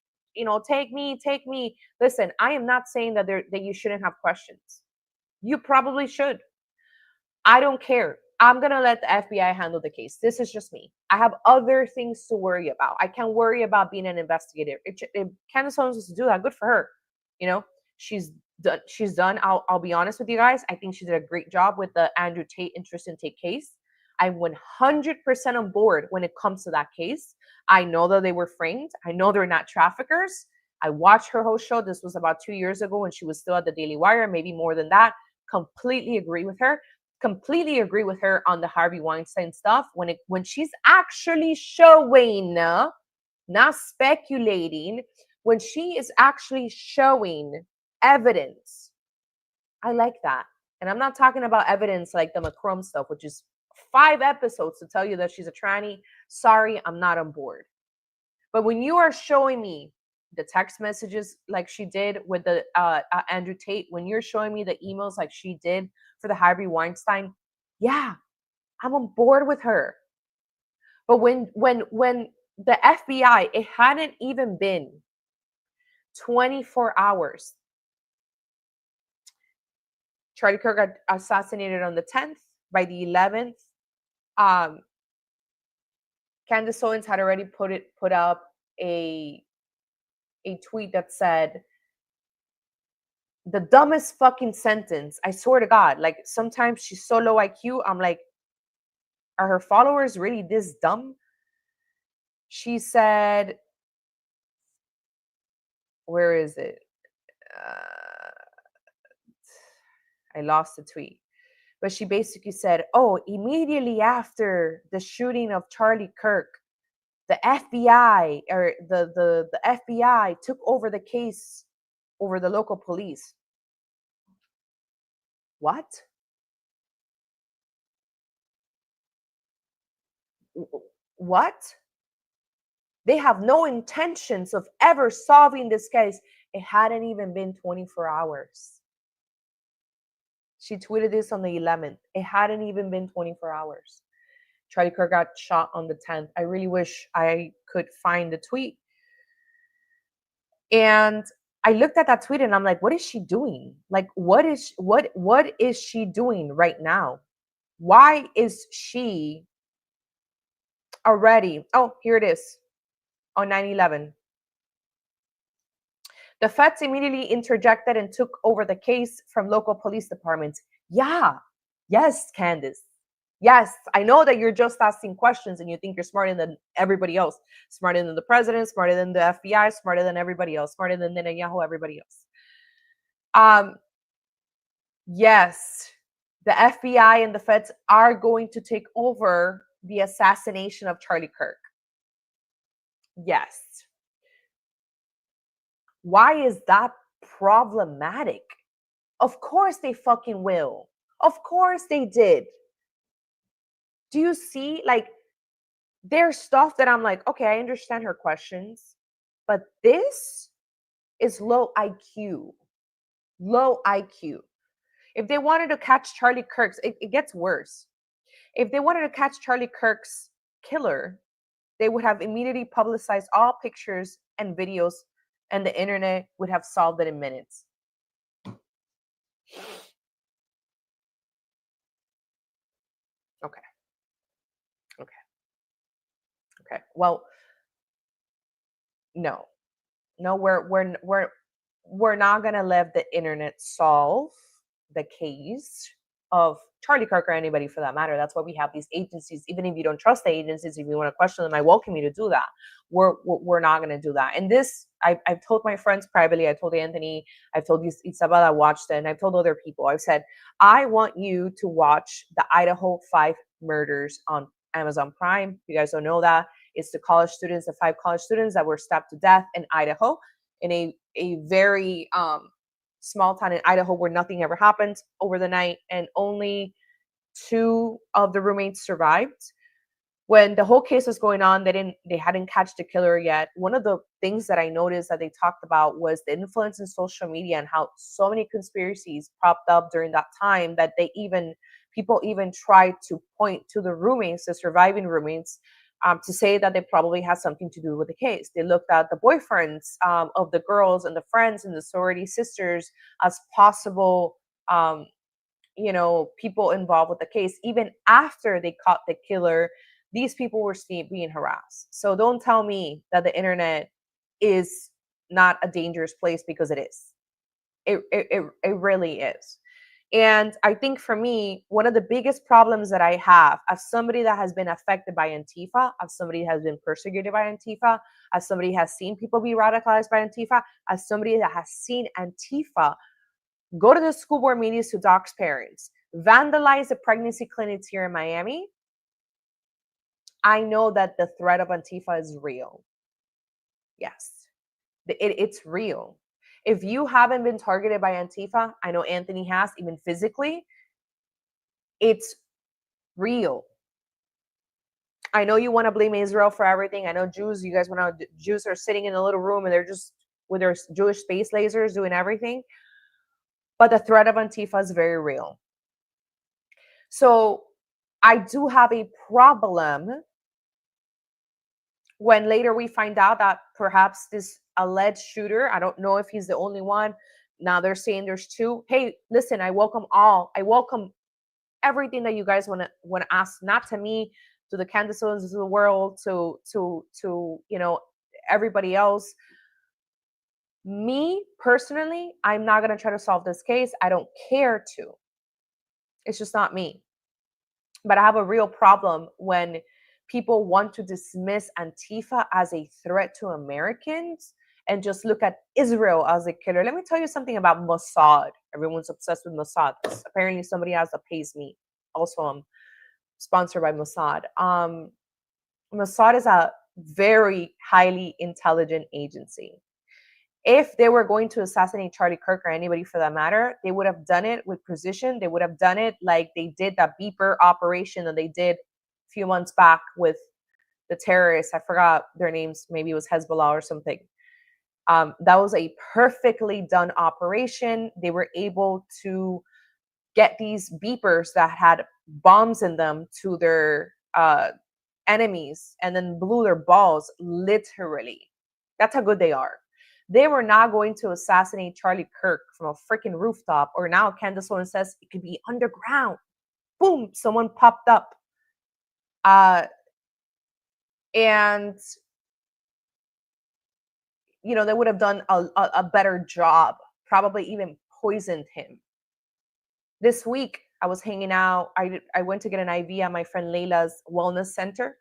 take me. Listen, I am not saying that you shouldn't have questions. You probably should. I don't care. I'm going to let the FBI handle the case. This is just me. I have other things to worry about. I can't worry about being an investigator. If Candace Owens wants to do that, good for her. She's done. I'll be honest with you guys. I think she did a great job with the Andrew Tate interest in Tate case. I'm 100% on board when it comes to that case. I know that they were framed. I know they're not traffickers. I watched her whole show. This was about 2 years ago when she was still at the Daily Wire, maybe more than that. Completely agree with her. Completely agree with her on the Harvey Weinstein stuff when she's actually showing, not speculating, when she is actually showing evidence. I like that. And I'm not talking about evidence like the Macron stuff, which is 5 episodes to tell you that she's a tranny. Sorry, I'm not on board. But when you are showing me the text messages like she did with the Andrew Tate, when you're showing me the emails like she did for the Harvey Weinstein, yeah, I'm on board with her. But when the FBI, it hadn't even been 24 hours. Charlie Kirk got assassinated on the 10th. By the 11th, Candace Owens had already put up a tweet that said, the dumbest fucking sentence. I swear to God, like, sometimes she's so low IQ. I'm like, are her followers really this dumb? She said, where is it? I lost the tweet. But she basically said, oh, immediately after the shooting of Charlie Kirk, the FBI or the FBI took over the case over the local police. What? What? They have no intentions of ever solving this case. It hadn't even been 24 hours. She tweeted this on the 11th. It hadn't even been 24 hours. Charlie Kirk got shot on the 10th. I really wish I could find the tweet. And I looked at that tweet and I'm like, what is she doing? Like, what is she doing right now? Why is she already? Oh, here it is on 9/11. The feds immediately interjected and took over the case from local police departments. Yeah. Yes, Candace. Yes, I know that you're just asking questions and you think you're smarter than everybody else. Smarter than the president, smarter than the FBI, smarter than everybody else, smarter than Netanyahu, everybody else. Yes, the FBI and the feds are going to take over the assassination of Charlie Kirk. Yes. Why is that problematic? Of course they fucking will. Of course they did. Do you see, like, there's stuff that I'm like, okay, I understand her questions, but this is low IQ. Low IQ. If they wanted to catch Charlie Kirk's, it gets worse. If they wanted to catch Charlie Kirk's killer, they would have immediately publicized all pictures and videos, and the internet would have solved it in minutes. Okay. Well, no, we're not gonna let the internet solve the case of Charlie Kirk or anybody for that matter. That's why we have these agencies. Even if you don't trust the agencies, if you want to question them, I welcome you to do that. We're not going to do that. And this, I've told my friends privately. I told Anthony. I've told Isabel that watched it, and I've told other people. I've said, I want you to watch the Idaho 5 murders on Amazon Prime. If you guys don't know that, it's the 5 college students that were stabbed to death in Idaho, in a very small town in Idaho where nothing ever happened over the night, and only 2 of the roommates survived. When the whole case was going on, they hadn't catched the killer yet. One of the things that I noticed that they talked about was the influence in social media and how so many conspiracies popped up during that time that people even tried to point to the roommates, the surviving roommates, to say that they probably had something to do with the case. They looked at the boyfriends of the girls and the friends and the sorority sisters as possible, people involved with the case. Even after they caught the killer, these people were still being harassed. So don't tell me that the internet is not a dangerous place, because it is. It really is. And I think for me, one of the biggest problems that I have as somebody that has been affected by Antifa, as somebody that has been persecuted by Antifa, as somebody has seen people be radicalized by Antifa, as somebody that has seen Antifa go to the school board meetings to dox parents, vandalize the pregnancy clinics here in Miami, I know that the threat of Antifa is real. Yes, it's real. If you haven't been targeted by Antifa, I know Anthony has, even physically, it's real. I know you want to blame Israel for everything. I know Jews are sitting in a little room and they're just with their Jewish space lasers doing everything. But the threat of Antifa is very real. So I do have a problem when later we find out that perhaps this alleged shooter, I don't know if he's the only one. Now they're saying there's 2. Hey, listen, I welcome everything that you guys want to ask, not to me, to the Candace Owens of the world, to everybody else. Me personally, I'm not going to try to solve this case. I don't care to. It's just not me. But I have a real problem when people want to dismiss Antifa as a threat to Americans and just look at Israel as a killer. Let me tell you something about Mossad. Everyone's obsessed with Mossad. Apparently somebody else that pays me. Also, I'm sponsored by Mossad. Mossad is a very highly intelligent agency. If they were going to assassinate Charlie Kirk or anybody for that matter, they would have done it with precision. They would have done it like they did that beeper operation that they did a few months back with the terrorists. I forgot their names. Maybe it was Hezbollah or something. That was a perfectly done operation. They were able to get these beepers that had bombs in them to their enemies and then blew their balls, literally. That's how good they are. They were not going to assassinate Charlie Kirk from a freaking rooftop, or now Candace Owens says it could be underground. Boom, someone popped up. And, you know, they would have done a better job, probably even poisoned him. This week, I was hanging out. I went to get an IV at my friend Leila's wellness center.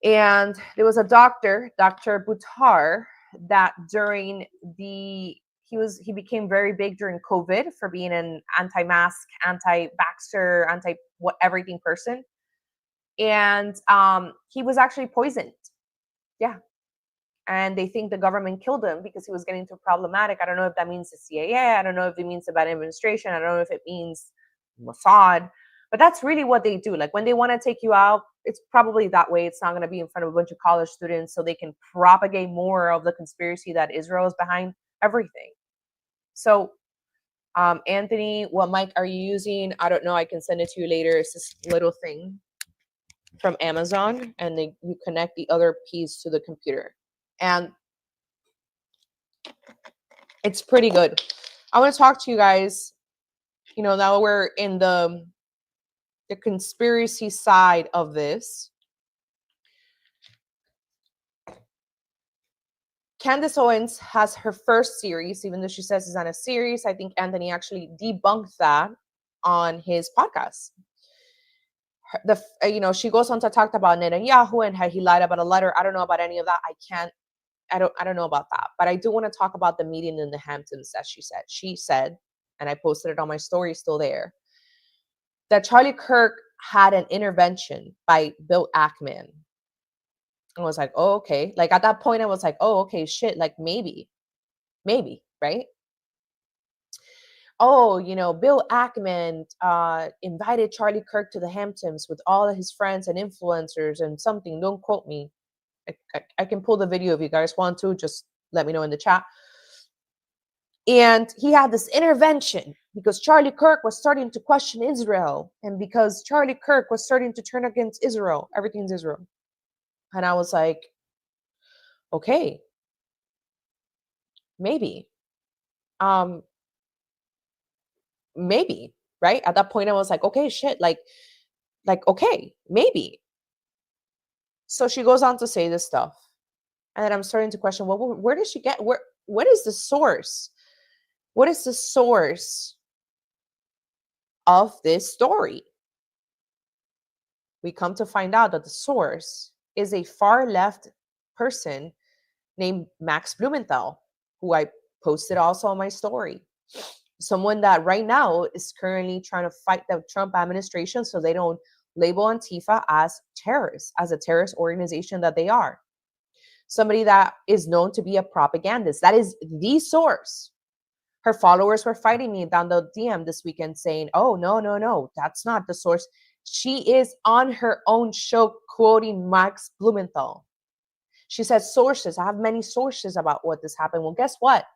And there was a doctor, Dr. Buttar, that during he became very big during COVID for being an anti-mask, anti-vaxxer, everything person. And he was actually poisoned. Yeah. And they think the government killed him because he was getting too problematic. I don't know if that means the CIA. I don't know if it means the bad administration. I don't know if it means Mossad. But that's really what they do. Like when they want to take you out, it's probably that way. It's not going to be in front of a bunch of college students so they can propagate more of the conspiracy that Israel is behind everything. So, Anthony, what mic are you using? I don't know. I can send it to you later. It's this little thing from Amazon, and you connect the other piece to the computer. And it's pretty good. I want to talk to you guys, you know, now we're in the conspiracy side of this. Candace Owens has her first series, even though she says it's not a series. I think Anthony actually debunked that on his podcast. She goes on to talk about Netanyahu and how he lied about a letter. I don't know about any of that. I don't know about that. But I do want to talk about the meeting in the Hamptons that she said. She said, and I posted it on my story, still there, that Charlie Kirk had an intervention by Bill Ackman. I was like, oh, okay. Like at that point, I was like, oh, okay, shit. Like maybe, right? Oh, Bill Ackman invited Charlie Kirk to the Hamptons with all of his friends and influencers and something. Don't quote me. I can pull the video if you guys want to. Just let me know in the chat. And he had this intervention because Charlie Kirk was starting to question Israel. And because Charlie Kirk was starting to turn against Israel, everything's Israel. And I was like, okay, maybe. Maybe, right? At that point, I was like, okay, shit, like, okay, maybe. So she goes on to say this stuff. And then I'm starting to question, well, where did she get, what is the source? What is the source of this story? We come to find out that the source is a far left person named Max Blumenthal, who I posted also on my story. Someone that right now is currently trying to fight the Trump administration so they don't label Antifa as terrorists, as a terrorist organization that they are. Somebody that is known to be a propagandist. That is the source. Her followers were fighting me down the DM this weekend saying, oh, no, that's not the source. She is on her own show quoting Max Blumenthal. She says sources. I have many sources about what this happened. Well, guess what?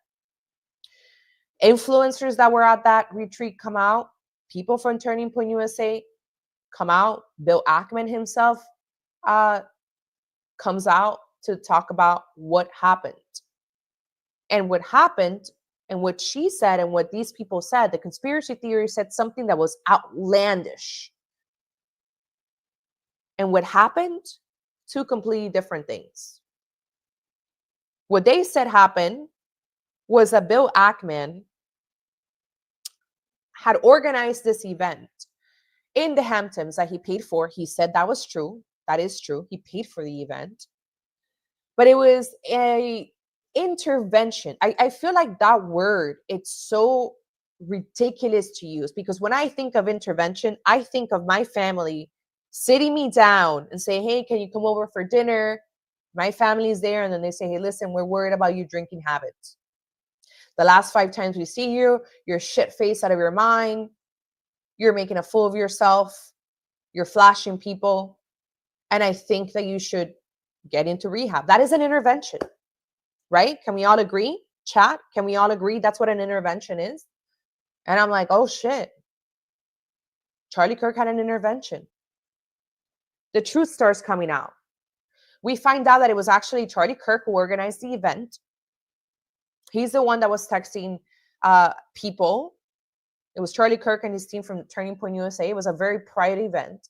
Influencers that were at that retreat come out. People from Turning Point USA come out. Bill Ackman himself comes out to talk about what happened. And what happened and what she said and what these people said, the conspiracy theory said something that was outlandish. And what happened? Two completely different things. What they said happened was that Bill Ackman had organized this event in the Hamptons that he paid for. He said that was true. That is true. He paid for the event. But it was a Intervention. I feel like that word, it's so ridiculous to use, because when I think of intervention, I think of my family sitting me down and say, hey, can you come over for dinner? My family is there. And then they say, hey, listen, we're worried about your drinking habits. The last 5 times we see you, you're shit-faced out of your mind. You're making a fool of yourself. You're flashing people. And I think that you should get into rehab. That is an intervention, right? Can we all agree? Chat, can we all agree that's what an intervention is? And I'm like, oh shit. Charlie Kirk had an intervention. The truth starts coming out. We find out that it was actually Charlie Kirk who organized the event. He's the one that was texting people. It was Charlie Kirk and his team from Turning Point USA. It was a very private event.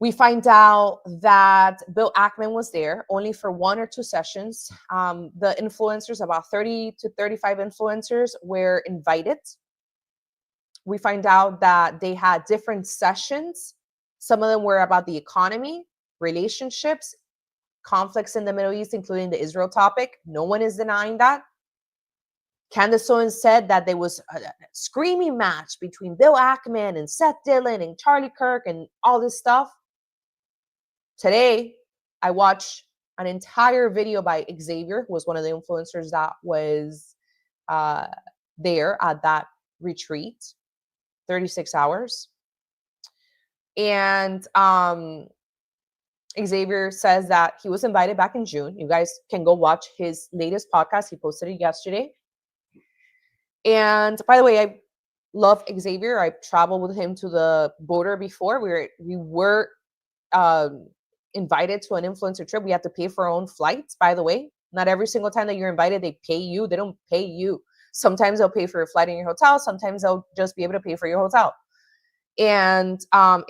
We find out that Bill Ackman was there only for 1 or 2 sessions. The influencers, about 30 to 35 influencers, were invited. We find out that they had different sessions. Some of them were about the economy, relationships, conflicts in the Middle East, including the Israel topic. No one is denying that. Candace Owens said that there was a screaming match between Bill Ackman and Seth Dillon and Charlie Kirk and all this stuff. Today, I watched an entire video by Xavier, who was one of the influencers that was there at that retreat, 36 hours. And Xavier says that he was invited back in June. You guys can go watch his latest podcast. He posted it yesterday. And by the way, I love Xavier. I traveled with him to the border before. We were invited to an influencer trip. We had to pay for our own flights, by the way. Not every single time that you're invited, they pay you. They don't pay you. Sometimes they'll pay for your flight and your hotel. Sometimes they'll just be able to pay for your hotel. And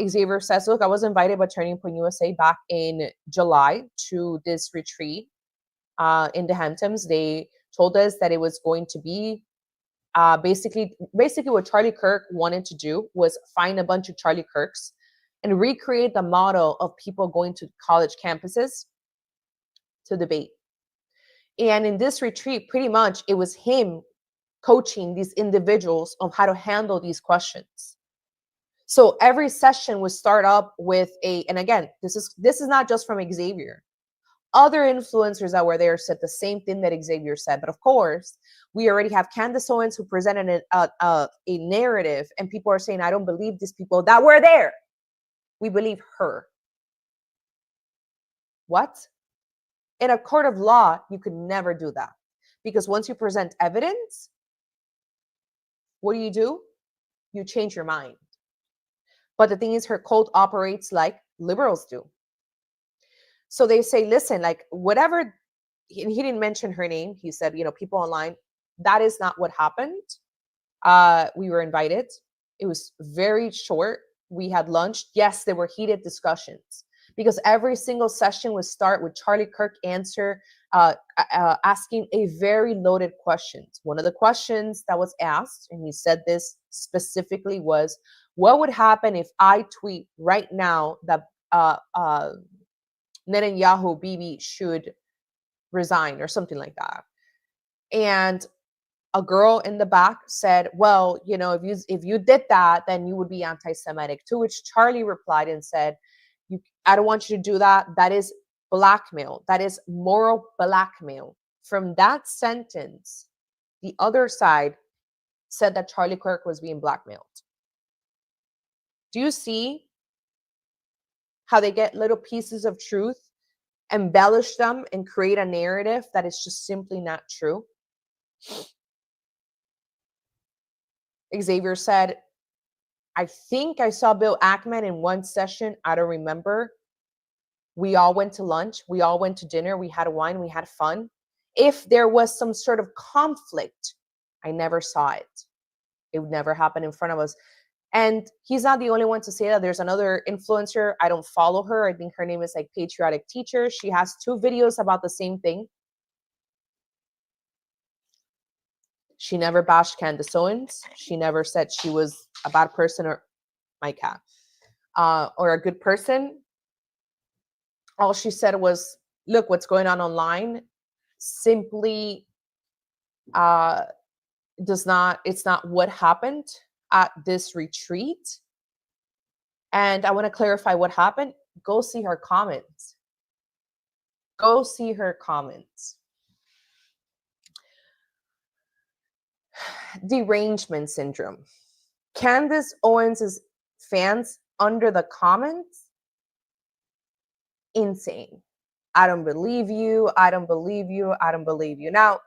Xavier says, look, I was invited by Turning Point USA back in July to this retreat in the Hamptons. They told us that it was going to be basically what Charlie Kirk wanted to do was find a bunch of Charlie Kirks and recreate the model of people going to college campuses to debate. And in this retreat, pretty much it was him coaching these individuals on how to handle these questions. So every session would start up with and again, this is not just from Xavier. Other influencers that were there said the same thing that Xavier said. But of course, we already have Candace Owens who presented a narrative, and people are saying, I don't believe these people that were there. We believe her. What? In a court of law, you could never do that. Because once you present evidence, what do? You change your mind. But the thing is, her cult operates like liberals do. So they say, listen, like whatever, and he didn't mention her name. He said, people online, that is not what happened. We were invited. It was very short. We had lunch. Yes, there were heated discussions because every single session would start with Charlie Kirk asking a very loaded question. One of the questions that was asked, and he said this specifically, was, what would happen if I tweet right now that Netanyahu Bibi should resign or something like that? And a girl in the back said, well, if you did that, then you would be anti-Semitic. To which Charlie replied and said, I don't want you to do that. That is blackmail. That is moral blackmail. From that sentence, the other side said that Charlie Kirk was being blackmailed. Do you see how they get little pieces of truth, embellish them, and create a narrative that is just simply not true? Xavier said, I think I saw Bill Ackman in one session. I don't remember. We all went to lunch. We all went to dinner. We had wine. We had fun. If there was some sort of conflict, I never saw it. It would never happen in front of us. And he's not the only one to say that. There's another influencer. I don't follow her. I think her name is like Patriotic Teacher. She has 2 videos about the same thing. She never bashed Candace Owens. She never said she was a bad person or my cat or a good person. All she said was, look, what's going on online simply it's not what happened at this retreat. And I want to clarify what happened. Go see her comments. Go see her comments. Derangement syndrome. Candace Owens' fans under the comments, insane. I don't believe you. I don't believe you. I don't believe you. Now,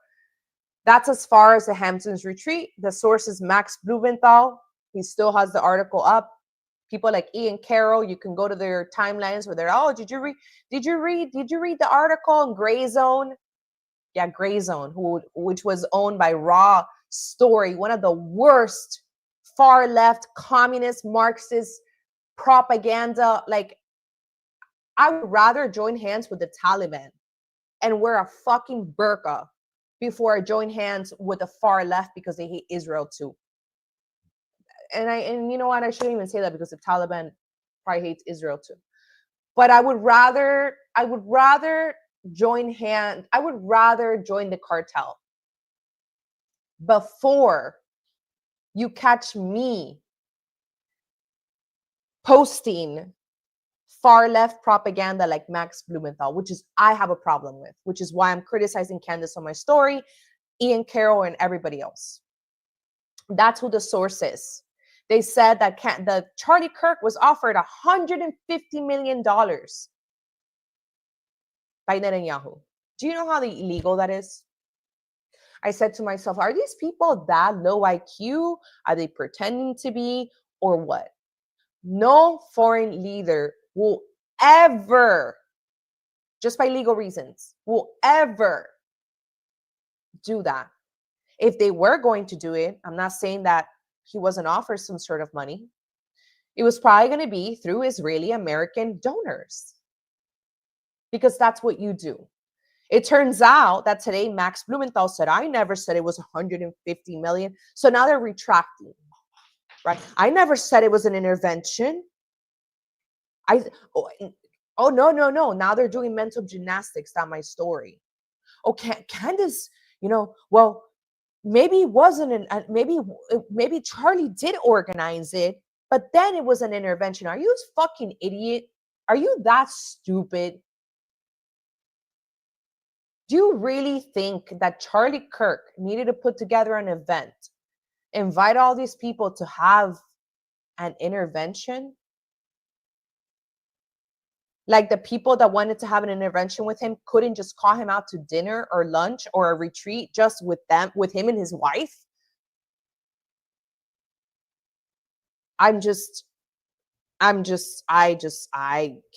that's as far as the Hamptons retreat. The source is Max Blumenthal. He still has the article up. People like Ian Carroll, you can go to their timelines where they're, oh, did you read the article in Gray Zone? Yeah, Gray Zone, which was owned by Raw Story, one of the worst far left communist Marxist propaganda. Like, I would rather join hands with the Taliban and wear a fucking burqa before I join hands with the far left because they hate Israel too. And you know what? I shouldn't even say that because the Taliban probably hates Israel too. But I would rather join the cartel before you catch me posting far left propaganda like Max Blumenthal, which is I have a problem with, which is why I'm criticizing Candace on my story, Ian Carroll, and everybody else. That's who the source is. They said that the Charlie Kirk was offered $150 million by Netanyahu. Do you know how illegal that is? I said to myself, are these people that low IQ? Are they pretending to be, or what? No foreign leader will ever, just by legal reasons, will ever do that. If they were going to do it, I'm not saying that he wasn't offered some sort of money. It was probably going to be through Israeli-American donors, because that's what you do. It turns out that today Max Blumenthal said, I never said it was 150 million. So now they're retracting, right? I never said it was an intervention. Oh, no. Now they're doing mental gymnastics on my story. Okay, Candace, well, maybe it wasn't maybe Charlie did organize it, but then it was an intervention. Are you a fucking idiot? Are you that stupid? Do you really think that Charlie Kirk needed to put together an event, invite all these people to have an intervention? Like the people that wanted to have an intervention with him couldn't just call him out to dinner or lunch or a retreat just with him and his wife? I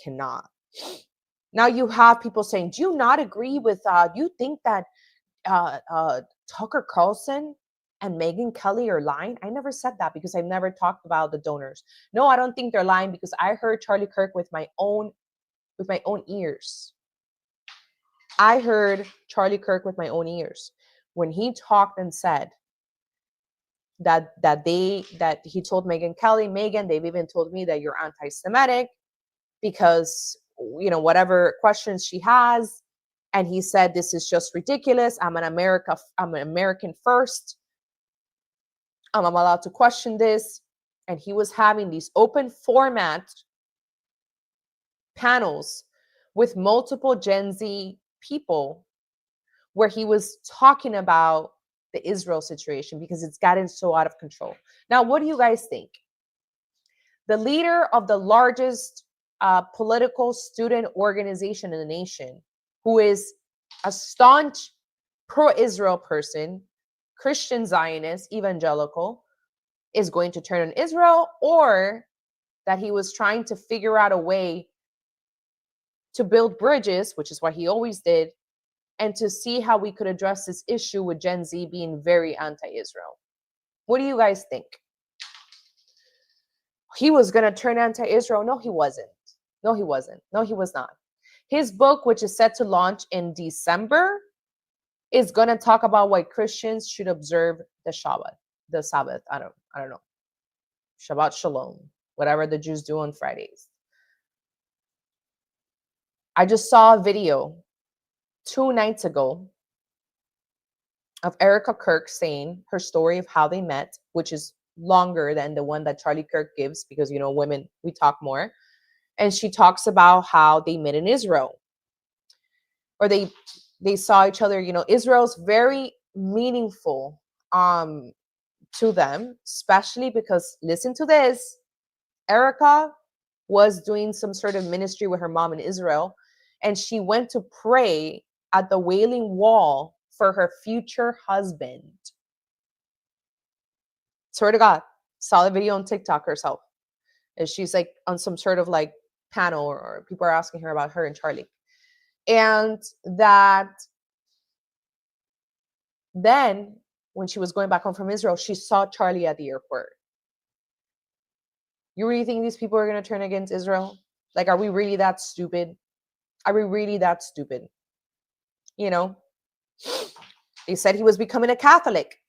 cannot. Now you have people saying, do you not agree with, you think that Tucker Carlson and Megyn Kelly are lying? I never said that because I've never talked about the donors. No, I don't think they're lying because I heard Charlie Kirk with my own ears. I heard Charlie Kirk with my own ears when he talked and said that he told Megyn Kelly, Megyn, they've even told me that you're anti-Semitic because, whatever questions she has. And he said, this is just ridiculous. I'm an American first. I'm allowed to question this. And he was having these open format panels with multiple Gen Z people where he was talking about the Israel situation because it's gotten so out of control. Now, what do you guys think? The leader of the largest political student organization in the nation, who is a staunch pro-Israel person, Christian Zionist, evangelical, is going to turn on Israel, or that he was trying to figure out a way to build bridges, which is what he always did, and to see how we could address this issue with Gen Z being very anti-Israel. What do you guys think? He was going to turn anti-Israel? No, he wasn't. No, he wasn't. No, he was not. His book, which is set to launch in December, is going to talk about why Christians should observe the Sabbath. I don't know. Shabbat Shalom, whatever the Jews do on Fridays. I just saw a video 2 nights ago of Erica Kirk saying her story of how they met, which is longer than the one that Charlie Kirk gives because, you know, women, we talk more. And she talks about how they met in Israel, or they saw each other. You know, Israel's very meaningful to them, especially because, listen to this, Erica was doing some sort of ministry with her mom in Israel, and she went to pray at the Wailing Wall for her future husband. Swear to God, saw the video on TikTok herself. And she's like on some sort of like panel, or people are asking her about her and Charlie. And that then when she was going back home from Israel, she saw Charlie at the airport. You really think these people are going to turn against Israel? Like, are we really that stupid? Are we really that stupid? You know, they said he was becoming a Catholic.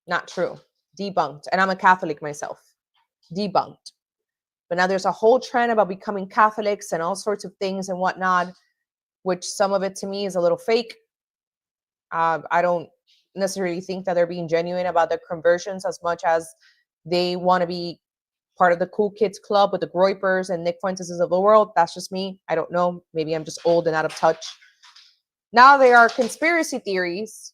Not true. Debunked. And I'm a Catholic myself. Debunked. But now there's a whole trend about becoming Catholics and all sorts of things and whatnot, which some of it to me is a little fake. I don't necessarily think that they're being genuine about their conversions as much as they want to be part of the cool kids club with the Groypers and Nick Fuenteses of the world. That's just me. I don't know. Maybe I'm just old and out of touch. Now there are conspiracy theories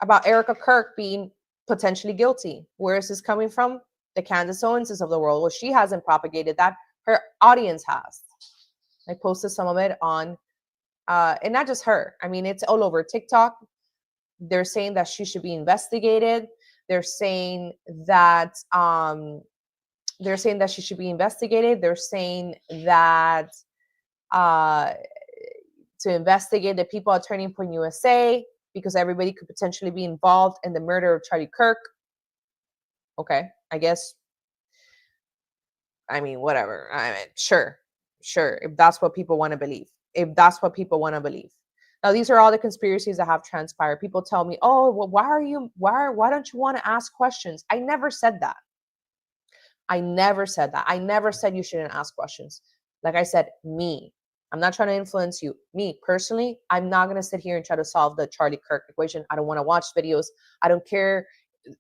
about Erica Kirk being potentially guilty. Where is this coming from? The Candace Owenses of the world. Well, she hasn't propagated that. Her audience has. I posted some of it on, and not just her. I mean, it's all over TikTok. They're saying that she should be investigated. They're saying that she should be investigated. They're saying that to investigate the people at Turning Point USA, because everybody could potentially be involved in the murder of Charlie Kirk. Okay, I guess. I mean, whatever. I mean, sure. If that's what people want to believe. Now, these are all the conspiracies that have transpired. People tell me, oh, well, why don't you want to ask questions? I never said that. I never said you shouldn't ask questions. Like I said, I'm not trying to influence you. Me, personally, I'm not going to sit here and try to solve the Charlie Kirk equation. I don't want to watch videos. I don't care.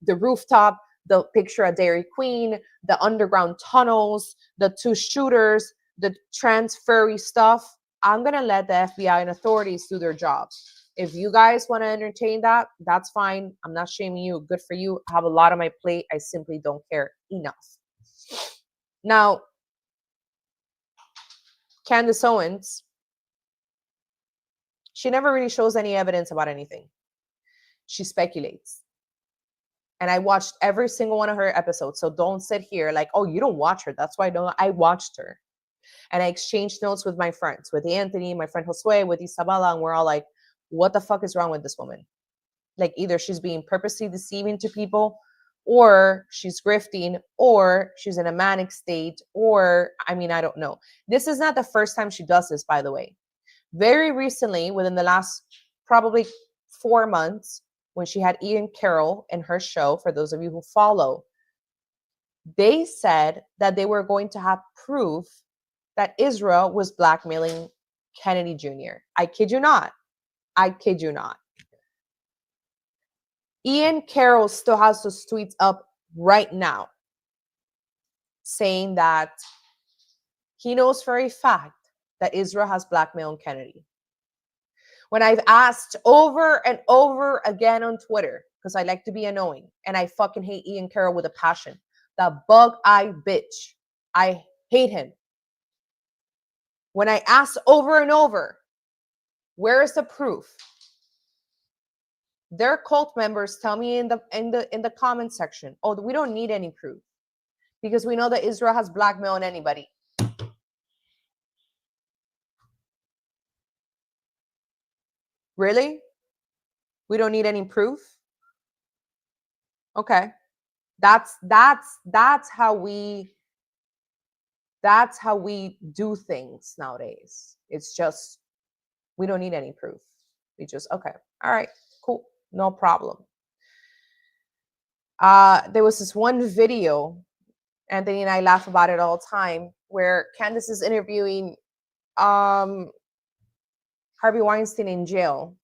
The rooftop, the picture of Dairy Queen, the underground tunnels, the two shooters, the trans furry stuff. I'm going to let the FBI and authorities do their jobs. If you guys want to entertain that, that's fine. I'm not shaming you. Good for you. I have a lot on my plate. I simply don't care enough. Now, Candace Owens, she never really shows any evidence about anything. She speculates. And I watched every single one of her episodes. So don't sit here like, oh, you don't watch her. That's why I don't. I watched her. And I exchanged notes with my friends, with Anthony, my friend Josue, with Isabella, and we're all like, what the fuck is wrong with this woman? Like, either she's being purposely deceiving to people, or she's grifting, or she's in a manic state, or, I mean, I don't know. This is not the first time she does this, by the way. Very recently, within the last probably 4 months, when she had Ian Carroll in her show, for those of you who follow, they said that they were going to have proof that Israel was blackmailing Kennedy Jr. I kid you not. Ian Carroll still has those tweets up right now saying that he knows for a fact that Israel has blackmailed Kennedy. When I've asked over and over again on Twitter, because I like to be annoying, and I fucking hate Ian Carroll with a passion, the bug-eyed bitch, I hate him. When I asked over and over, where is the proof? Their cult members tell me in the comment section, oh, we don't need any proof because we know that Israel has blackmailed anybody. Really? We don't need any proof? Okay. That's how we do things nowadays. It's just, we don't need any proof. We just, okay. All right, cool. No problem. There was this one video, Anthony and I laugh about it all the time, where Candace is interviewing Harvey Weinstein in jail.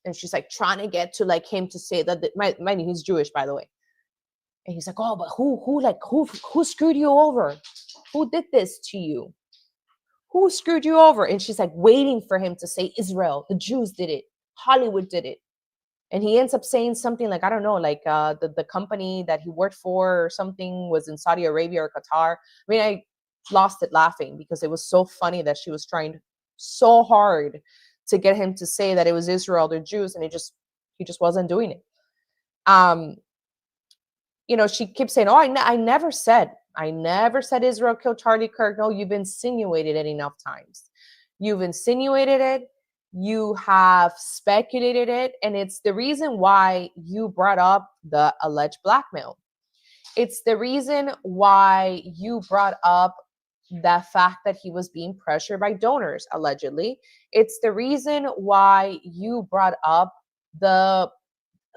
And she's like trying to get to like him to say that mind you, he's Jewish, by the way. And he's like, oh, but who screwed you over? Who did this to you? Who screwed you over? And she's like waiting for him to say Israel, the Jews did it, Hollywood did it. And he ends up saying something like, I don't know, like the company that he worked for or something was in Saudi Arabia or Qatar. I mean, I lost it laughing because it was so funny that she was trying so hard to get him to say that it was Israel, the Jews, and he just wasn't doing it. You know, she keeps saying, oh, I never said Israel killed Charlie Kirk. No, you've insinuated it enough times. You've insinuated it. You have speculated it. And it's the reason why you brought up the alleged blackmail. It's the reason why you brought up the fact that he was being pressured by donors, allegedly. It's the reason why you brought up the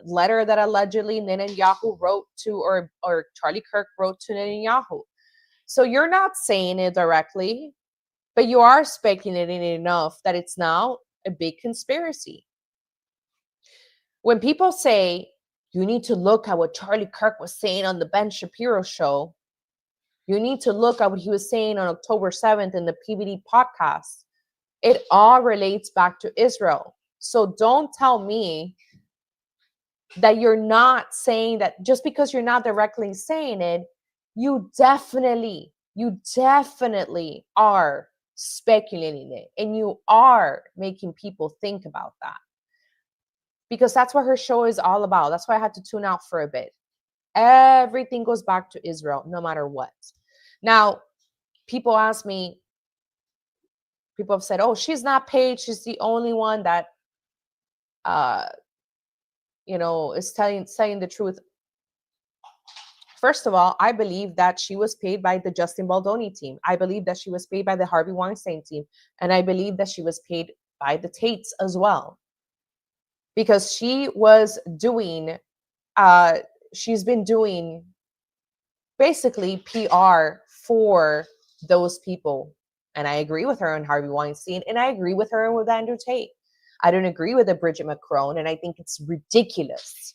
letter that allegedly Netanyahu wrote to, or Charlie Kirk wrote to Netanyahu. So you're not saying it directly, but you are speculating enough that it's now a big conspiracy. When people say you need to look at what Charlie Kirk was saying on the Ben Shapiro show, you need to look at what he was saying on October 7th in the PBD podcast, it all relates back to Israel. So don't tell me that you're not saying that just because you're not directly saying it, you definitely are speculating it, and you are making people think about that, because that's what her show is all about. That's why I had to tune out for a bit. Everything goes back to Israel, no matter what. Now, people ask me, people have said, oh, she's not paid. She's the only one that, you know, is saying the truth. First of all, I believe that she was paid by the Justin Baldoni team. I believe that she was paid by the Harvey Weinstein team. And I believe that she was paid by the Tates as well. Because she was doing, she's been doing basically PR for those people. And I agree with her on Harvey Weinstein. And I agree with her with Andrew Tate. I don't agree with the Bridget McCrone. And I think it's ridiculous.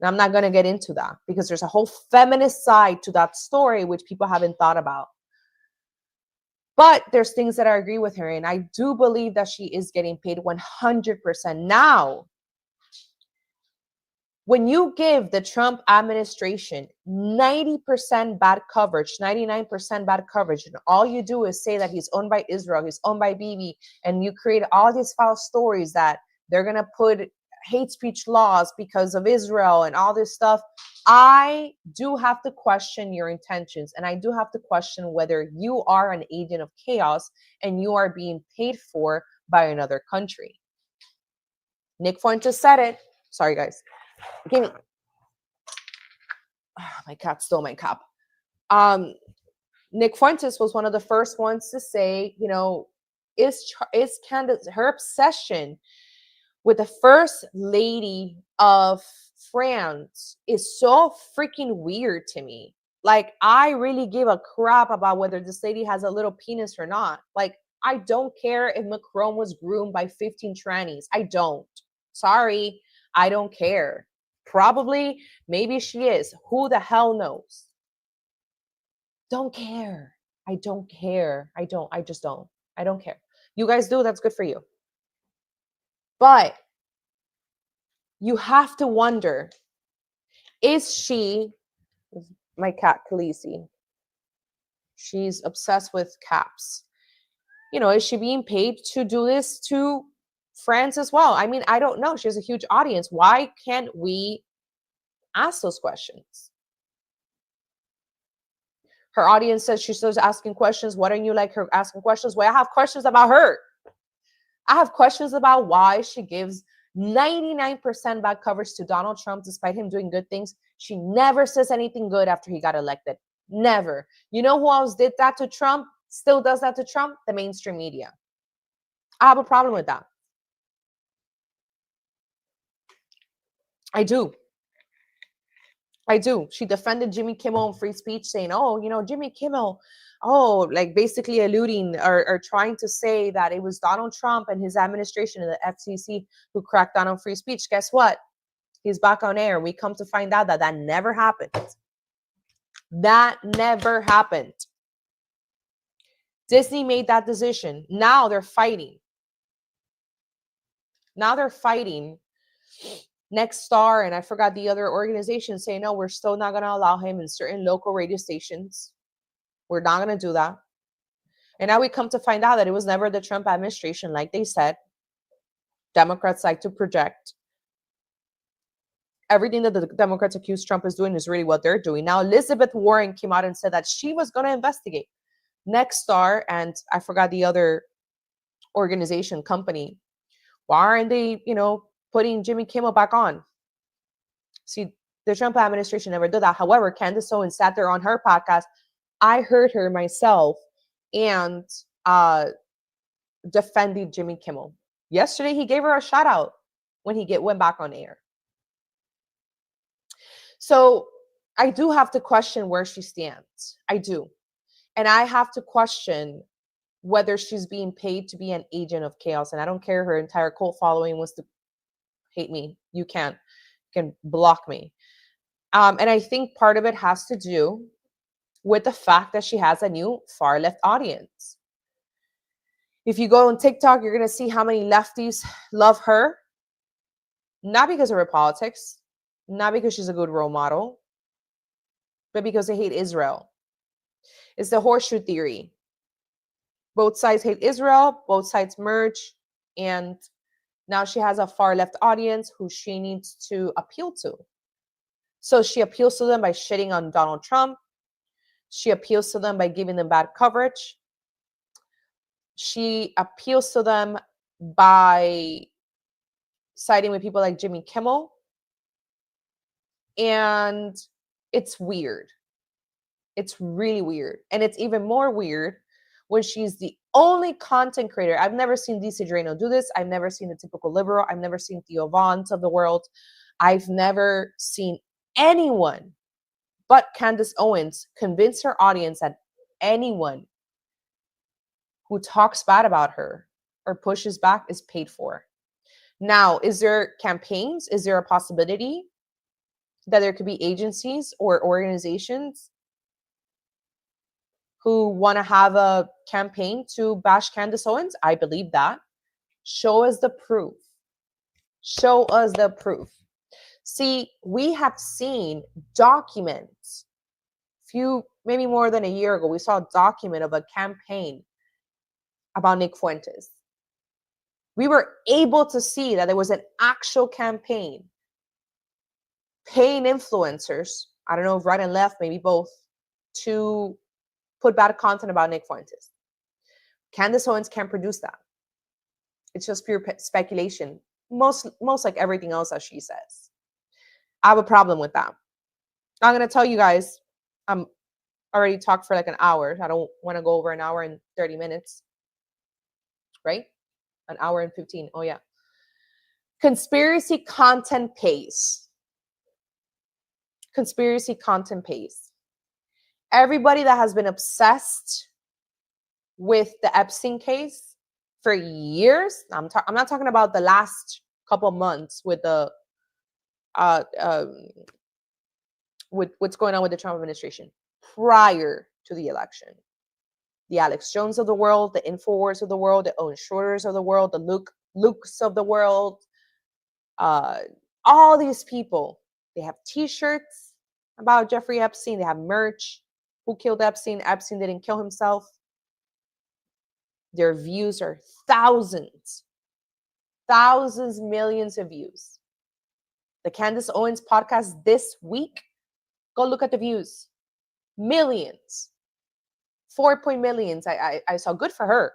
And I'm not going to get into that because there's a whole feminist side to that story, which people haven't thought about. But there's things that I agree with her. And I do believe that she is getting paid 100%. Now, when you give the Trump administration 90% bad coverage, 99% bad coverage, and all you do is say that he's owned by Israel, he's owned by Bibi, and you create all these false stories that they're going to put hate speech laws because of Israel and all this stuff, I do have to question your intentions. And I do have to question whether you are an agent of chaos and you are being paid for by another country. Nick Fuentes said it. Sorry, guys. Give me. Oh, my cat stole my cup. Nick Fuentes was one of the first ones to say, you know, is Candace, her obsession with the first lady of France is so freaking weird to me. Like, I really give a crap about whether this lady has a little penis or not. Like, I don't care if Macron was groomed by 15 trannies. I don't. Sorry, I don't care. Probably, maybe she is. Who the hell knows? Don't care. I don't care. I just don't. I don't care. You guys do, that's good for you. But you have to wonder, is she, my cat Khaleesi, she's obsessed with caps. You know, is she being paid to do this to France as well? I mean, I don't know. She has a huge audience. Why can't we ask those questions? Her audience says she starts asking questions. Why don't you like her asking questions? Well, I have questions about her. I have questions about why she gives 99% bad coverage to Donald Trump despite him doing good things. She never says anything good after he got elected. Never. You know who else did that to Trump? Still does that to Trump? The mainstream media. I have a problem with that. I do. She defended Jimmy Kimmel on free speech, saying, oh, you know, Jimmy Kimmel like basically alluding or trying to say that it was Donald Trump and his administration and the FCC who cracked down on free speech. Guess what? He's back on air. We come to find out that that never happened. That never happened. Disney made that decision. Now they're fighting. Now they're fighting Next Star, and I forgot the other organization, saying, no, we're still not going to allow him in certain local radio stations. We're not going to do that. And now we come to find out that it was never the Trump administration, like they said. Democrats like to project. Everything that the Democrats accuse Trump is doing is really what they're doing. Now, Elizabeth Warren came out and said that she was going to investigate Next Star, and I forgot the other organization, company. Why aren't they, putting Jimmy Kimmel back on? See, the Trump administration never did that. However, Candace Owens sat there on her podcast. I heard her myself and defended Jimmy Kimmel. Yesterday, he gave her a shout out when he went back on air. So I do have to question where she stands. I do. And I have to question whether she's being paid to be an agent of chaos. And I don't care her entire cult following wants to hate me. You can block me. And I think part of it has to do with the fact that she has a new far left audience. If you go on TikTok, you're going to see how many lefties love her. Not because of her politics, not because she's a good role model, but because they hate Israel. It's the Horseshoe Theory. Both sides hate Israel, both sides merge, and now she has a far left audience who she needs to appeal to. So she appeals to them by shitting on Donald Trump. She appeals to them by giving them bad coverage. She appeals to them by siding with people like Jimmy Kimmel. And it's weird. It's really weird. And it's even more weird when she's the only content creator. I've never seen DC Drano do this. I've never seen the typical liberal. I've never seen Theo Vaughn's of the world. I've never seen anyone but Candace Owens convince her audience that anyone who talks bad about her or pushes back is paid for. Now, is there campaigns? Is there a possibility that there could be agencies or organizations who want to have a campaign to bash Candace Owens? I believe that. Show us the proof. Show us the proof. See, we have seen documents. Maybe more than a year ago, we saw a document of a campaign about Nick Fuentes. We were able to see that there was an actual campaign paying influencers, I don't know if right and left, maybe both, to put bad content about Nick Fuentes. Candace Owens can't produce that. It's just pure speculation. Most like everything else that she says. I have a problem with that. I'm going to tell you guys, I'm already talked for like an hour. I don't want to go over an hour and 30 minutes. Right? An hour and 15. Oh, yeah. Conspiracy content pays. Conspiracy content pays. Everybody that has been obsessed with the Epstein case for years, I'm not talking about the last couple months with the with what's going on with the Trump administration prior to the election. The Alex Jones of the world, the InfoWars of the world, the Owen Schroeders of the world, the Lukes of the world, all these people, they have t-shirts about Jeffrey Epstein. They have merch. Who killed Epstein? Epstein didn't kill himself. Their views are thousands, millions of views. The Candace Owens podcast this week, go look at the views. Millions. 4 millions. I saw. Good for her.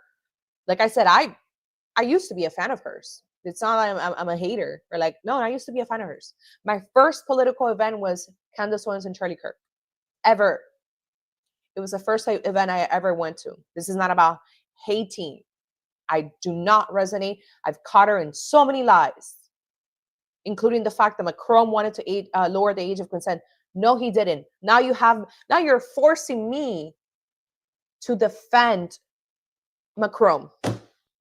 Like I said, I used to be a fan of hers. It's not like I'm a hater or like, no, I used to be a fan of hers. My first political event was Candace Owens and Charlie Kirk. Ever. It was the first event I ever went to. This is not about hating. I do not resonate. I've caught her in so many lies, including the fact that Macron wanted to lower the age of consent. No, he didn't. Now you're forcing me to defend Macron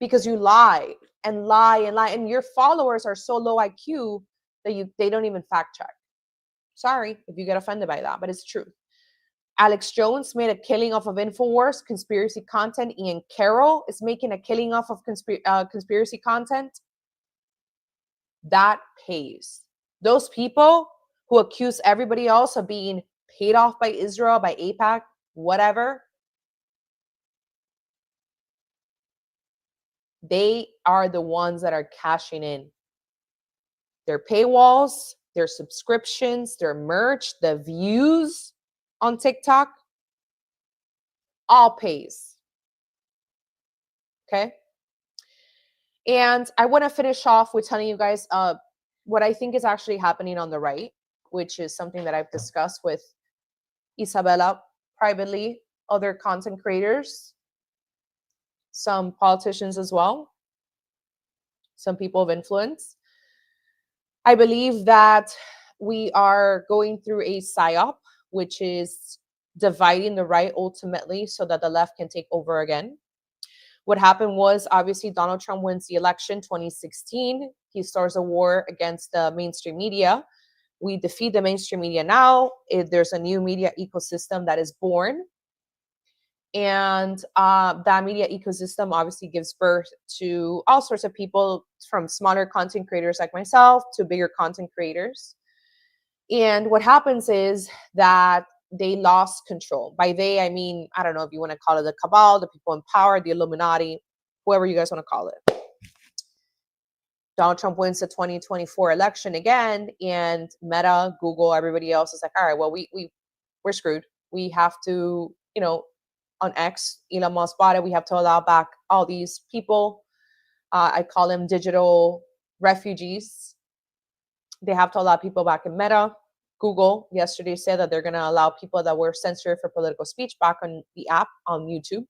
because you lie and lie and lie, and your followers are so low IQ that they don't even fact check. Sorry if you get offended by that, but it's true. Alex Jones made a killing off of InfoWars conspiracy content. Ian Carroll is making a killing off of conspiracy content. That pays. Those people who accuse everybody else of being paid off by Israel, by AIPAC, whatever, they are the ones that are cashing in. Their paywalls, their subscriptions, their merch, the views on TikTok, all pays. Okay? And I want to finish off with telling you guys what I think is actually happening on the right, which is something that I've discussed with Isabella privately, other content creators, some politicians as well, some people of influence. I believe that we are going through a psyop, which is dividing the right ultimately so that the left can take over again. What happened was, obviously, Donald Trump wins the election 2016. He starts a war against the mainstream media. We defeat the mainstream media now. There's a new media ecosystem that is born. And that media ecosystem obviously gives birth to all sorts of people, from smaller content creators like myself to bigger content creators. And what happens is that they lost control. By they, I mean, I don't know if you want to call it the cabal, the people in power, the Illuminati, whoever you guys want to call it. Donald Trump wins the 2024 election again, and Meta, Google, everybody else is like, all right, well, we're screwed. We have to, on X, Elon Musk bought it. We have to allow back all these people. I call them digital refugees. They have to allow people back in Meta. Google yesterday said that they're going to allow people that were censored for political speech back on the app on YouTube.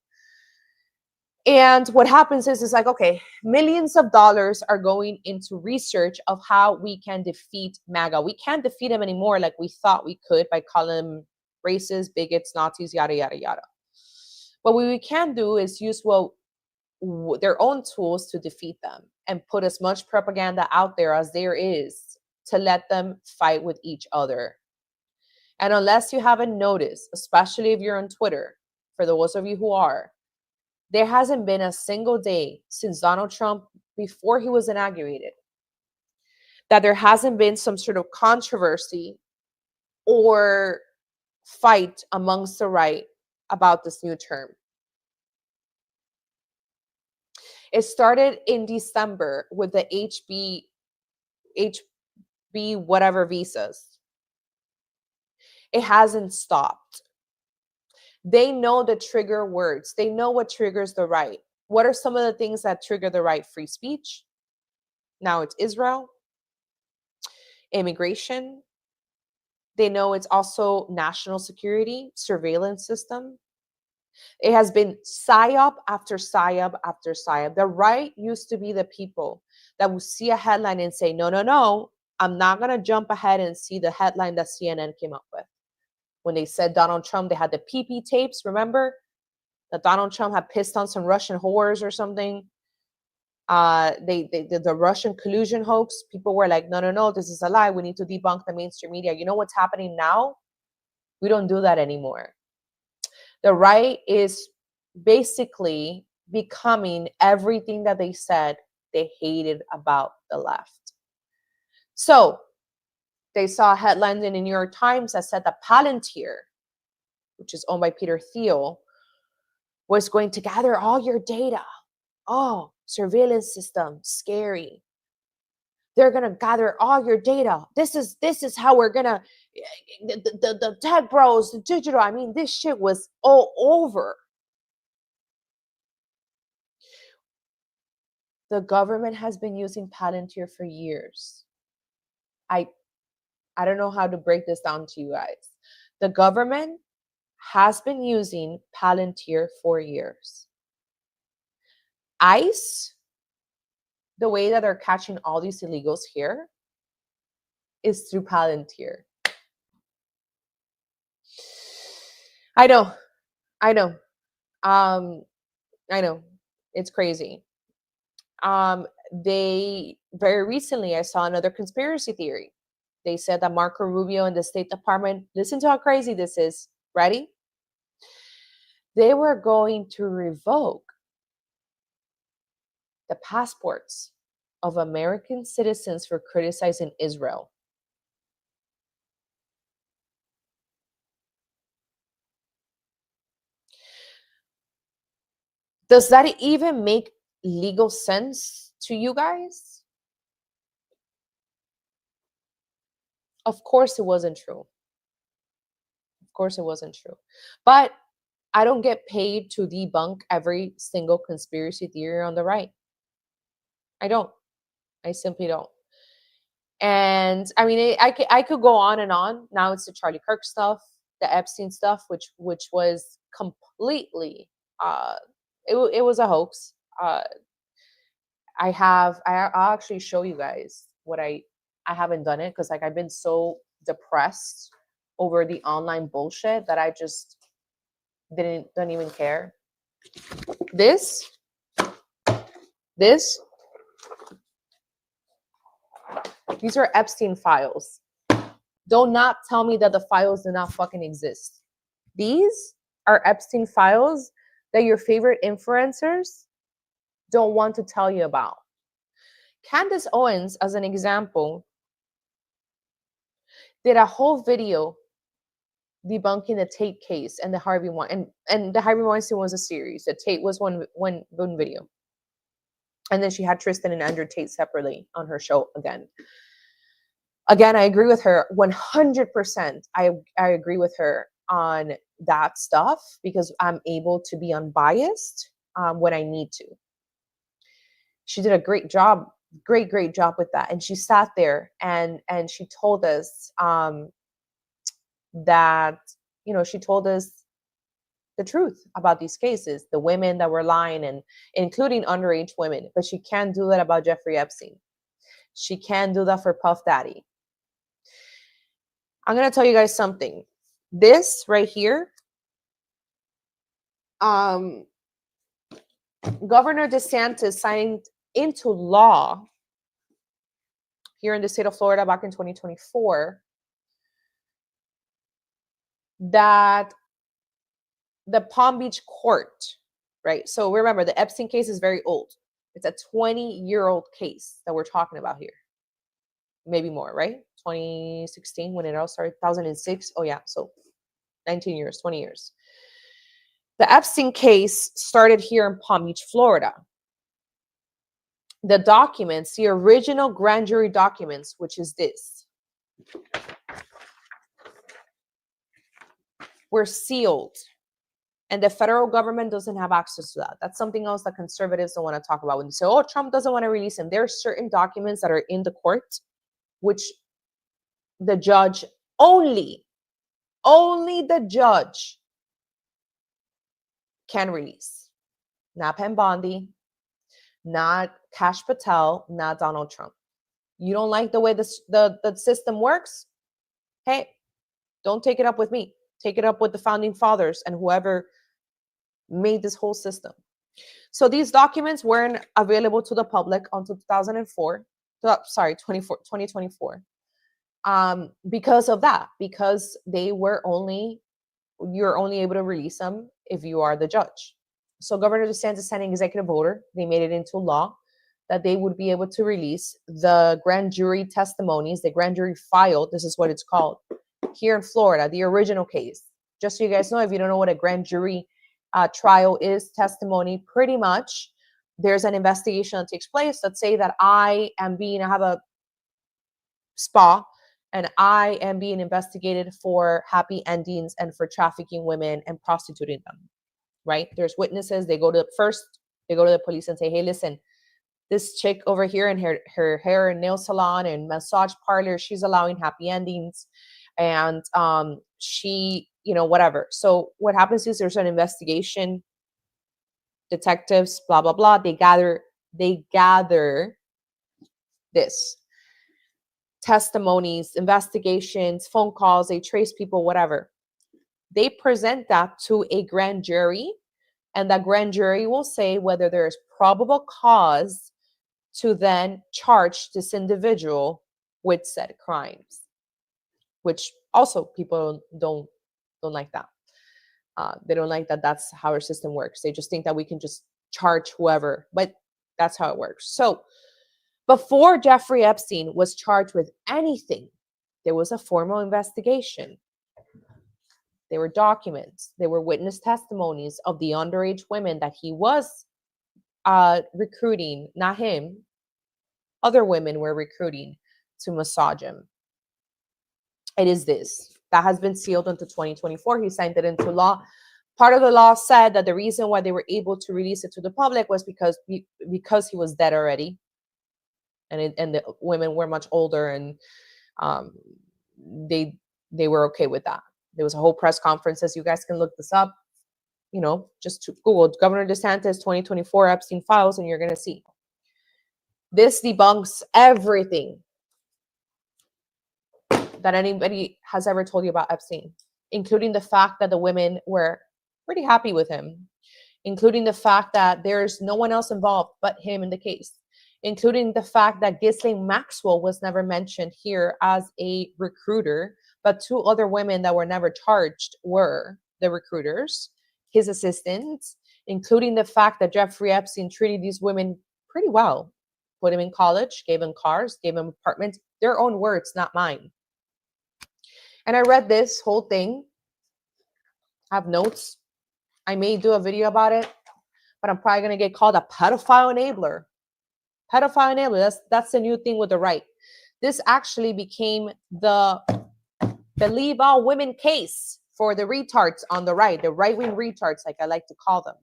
And what happens is like, okay, millions of dollars are going into research of how we can defeat MAGA. We can't defeat them anymore like we thought we could by calling them racists, bigots, Nazis, yada, yada, yada. What we can do is use their own tools to defeat them and put as much propaganda out there as there is to let them fight with each other. And unless you haven't noticed, especially if you're on Twitter, for those of you who are, there hasn't been a single day since Donald Trump, before he was inaugurated, that there hasn't been some sort of controversy or fight amongst the right about this new term. It started in December with the HB whatever visas. It hasn't stopped. They know the trigger words. They know what triggers the right. What are some of the things that trigger the right? Free speech. Now it's Israel. Immigration. They know it's also national security, surveillance system. It has been psyop after psyop after psyop. The right used to be the people that would see a headline and say, no, no, no, I'm not going to jump ahead and see the headline that CNN came up with. When they said Donald Trump, they had the PP tapes, remember? That Donald Trump had pissed on some Russian whores or something. They did the Russian collusion hoax. People were like, no, no, no, this is a lie. We need to debunk the mainstream media. You know what's happening now? We don't do that anymore. The right is basically becoming everything that they said they hated about the left. So they saw headlines in the New York Times that said that Palantir, which is owned by Peter Thiel, was going to gather all your data. Oh, surveillance system, scary. They're going to gather all your data. This is how we're going to, the tech bros, the digital, I mean, this shit was all over. The government has been using Palantir for years. I don't know how to break this down to you guys. The government has been using Palantir for years. ICE, the way that they're catching all these illegals here, is through Palantir. I know. I know, it's crazy. They very recently, I saw another conspiracy theory. They said that Marco Rubio and the State Department, listen to how crazy this is. Ready? They were going to revoke the passports of American citizens for criticizing Israel. Does that even make legal sense to you guys? Of course it wasn't true. Of course it wasn't true. But I don't get paid to debunk every single conspiracy theory on the right. I don't. I simply don't. And I mean, I could go on and on. Now it's the Charlie Kirk stuff, the Epstein stuff, which was completely, it was a hoax. I'll actually show you guys what I haven't done it because like I've been so depressed over the online bullshit that I just don't even care. This these are Epstein files. Do not tell me that the files do not fucking exist. These are Epstein files that your favorite influencers don't want to tell you about. Candace Owens, as an example, did a whole video debunking the Tate case and the Harvey Weinstein, and the Harvey Weinstein was a series. The Tate was one video. And then she had Tristan and Andrew Tate separately on her show again. Again, I agree with her 100%. I agree with her on that stuff because I'm able to be unbiased when I need to. She did a great job with that. And she sat there and she told us that, you know, she told us the truth about these cases, the women that were lying, and including underage women. But she can't do that about Jeffrey Epstein. She can't do that for Puff Daddy. I'm going to tell you guys something. This right here, Governor DeSantis signed into law here in the state of Florida back in 2024 that the Palm Beach court, right? So remember, the Epstein case is very old. It's a 20-year-old case that we're talking about here. Maybe more, right? 2016 when it all started, 2006. Oh yeah, so 19 years, 20 years. The Epstein case started here in Palm Beach, Florida. The documents, the original grand jury documents, which is this, were sealed. And the federal government doesn't have access to that. That's something else that conservatives don't want to talk about. When they say, oh, Trump doesn't want to release them. There are certain documents that are in the court, which the judge only the judge can release. Not Penn Bondi, not Kash Patel, not Donald Trump. You don't like the way the system works? Hey, don't take it up with me. Take it up with the founding fathers and whoever made this whole system. So these documents weren't available to the public until 2024. Because of that, because you're only able to release them if you are the judge. So Governor DeSantis signed an executive order. They made it into law that they would be able to release the grand jury testimonies, the grand jury file. This is what it's called here in Florida, the original case. Just so you guys know, if you don't know what a grand jury trial is, testimony, pretty much there's an investigation that takes place. Let's say that I have a spa and I am being investigated for happy endings and for trafficking women and prostituting them, right? There's witnesses. They go to the police and say, hey, listen, this chick over here in her hair and nail salon and massage parlor, she's allowing happy endings. And she, whatever. So what happens is there's an investigation, detectives, blah, blah, blah. They gather this testimonies, investigations, phone calls, they trace people, whatever. They present that to a grand jury And that grand jury will say whether there is probable cause to then charge this individual with said crimes, which also people don't like that. They don't like that that's how our system works. They just think that we can just charge whoever, but that's how it works. So before Jeffrey Epstein was charged with anything, there was a formal investigation. There were documents, there were witness testimonies of the underage women that he was recruiting, not him, other women were recruiting to massage him. It is this that has been sealed until 2024. He signed it into law. Part of the law said that the reason why they were able to release it to the public was because he was dead already, and the women were much older, and they were okay with that. There was a whole press conferences. You guys can look this up. Just to Google Governor DeSantis 2024 Epstein files, and you're gonna see. This debunks everything that anybody has ever told you about Epstein, including the fact that the women were pretty happy with him, including the fact that there's no one else involved but him in the case, including the fact that Ghislaine Maxwell was never mentioned here as a recruiter, but two other women that were never charged were the recruiters, his assistants, including the fact that Jeffrey Epstein treated these women pretty well, put him in college, gave him cars, gave him apartments, their own words, not mine. And I read this whole thing. I have notes. I may do a video about it, but I'm probably going to get called a pedophile enabler. Pedophile enabler, that's the new thing with the right. This actually became the Leave All Women case for the retards on the right, the right-wing retards, like I like to call them.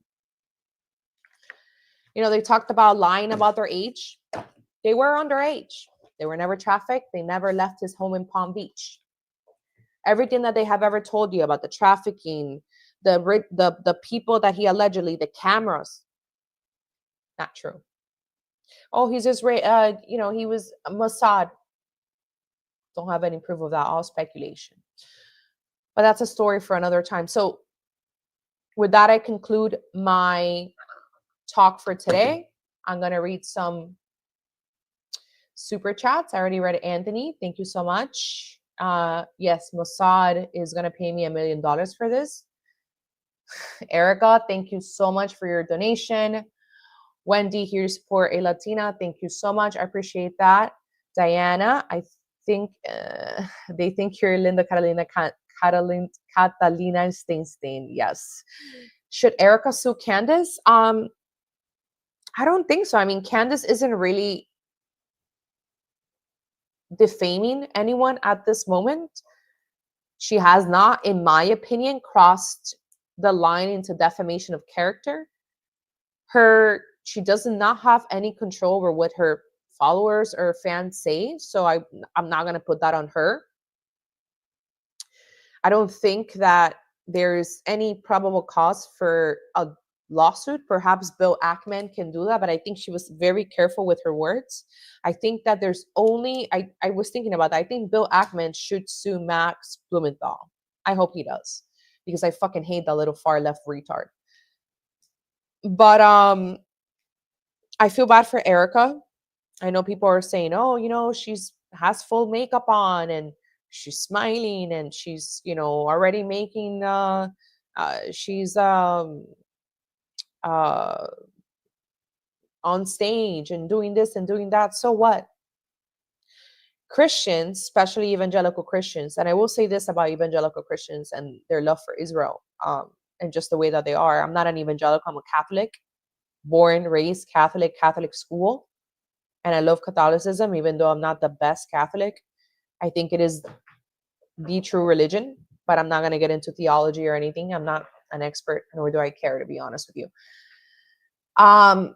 They talked about lying about their age. They were underage. They were never trafficked. They never left his home in Palm Beach. Everything that they have ever told you about the trafficking, the people that he allegedly, the cameras, not true. Oh, he's Israeli, he was Mossad. Don't have any proof of that, all speculation. But that's a story for another time. So with that, I conclude my talk for today. I'm going to read some super chats. I already read Anthony. Thank you so much. Yes, Mossad is going to pay me $1 million for this. Erica, thank you so much for your donation. Wendy, here to support a Latina. Thank you so much. I appreciate that. Diana, I think they think you're Linda Catalina Steinstein. Yes. Should Erica sue Candace? I don't think so. I mean, Candace isn't really defaming anyone at this moment. She has not, in my opinion, crossed the line into defamation of character. She does not have any control over what her followers or fans say, so I'm not going to put that on her. I don't think that there's any probable cause for a lawsuit. Perhaps Bill Ackman can do that, but I think she was very careful with her words. I think that there's only, I was thinking about that. I think Bill Ackman should sue Max Blumenthal. I hope he does, because I fucking hate that little far left retard. But I feel bad for Erica. I know people are saying, oh, she's has full makeup on and she's smiling and she's, already making, she's on stage and doing this and doing that. So what? Christians, especially evangelical Christians, and I will say this about evangelical Christians and their love for Israel, and just the way that they are. I'm not an evangelical, I'm a Catholic, born, raised Catholic school. And I love Catholicism, even though I'm not the best Catholic. I think it is the true religion, but I'm not going to get into theology or anything. I'm not an expert, nor do I care, to be honest with you. I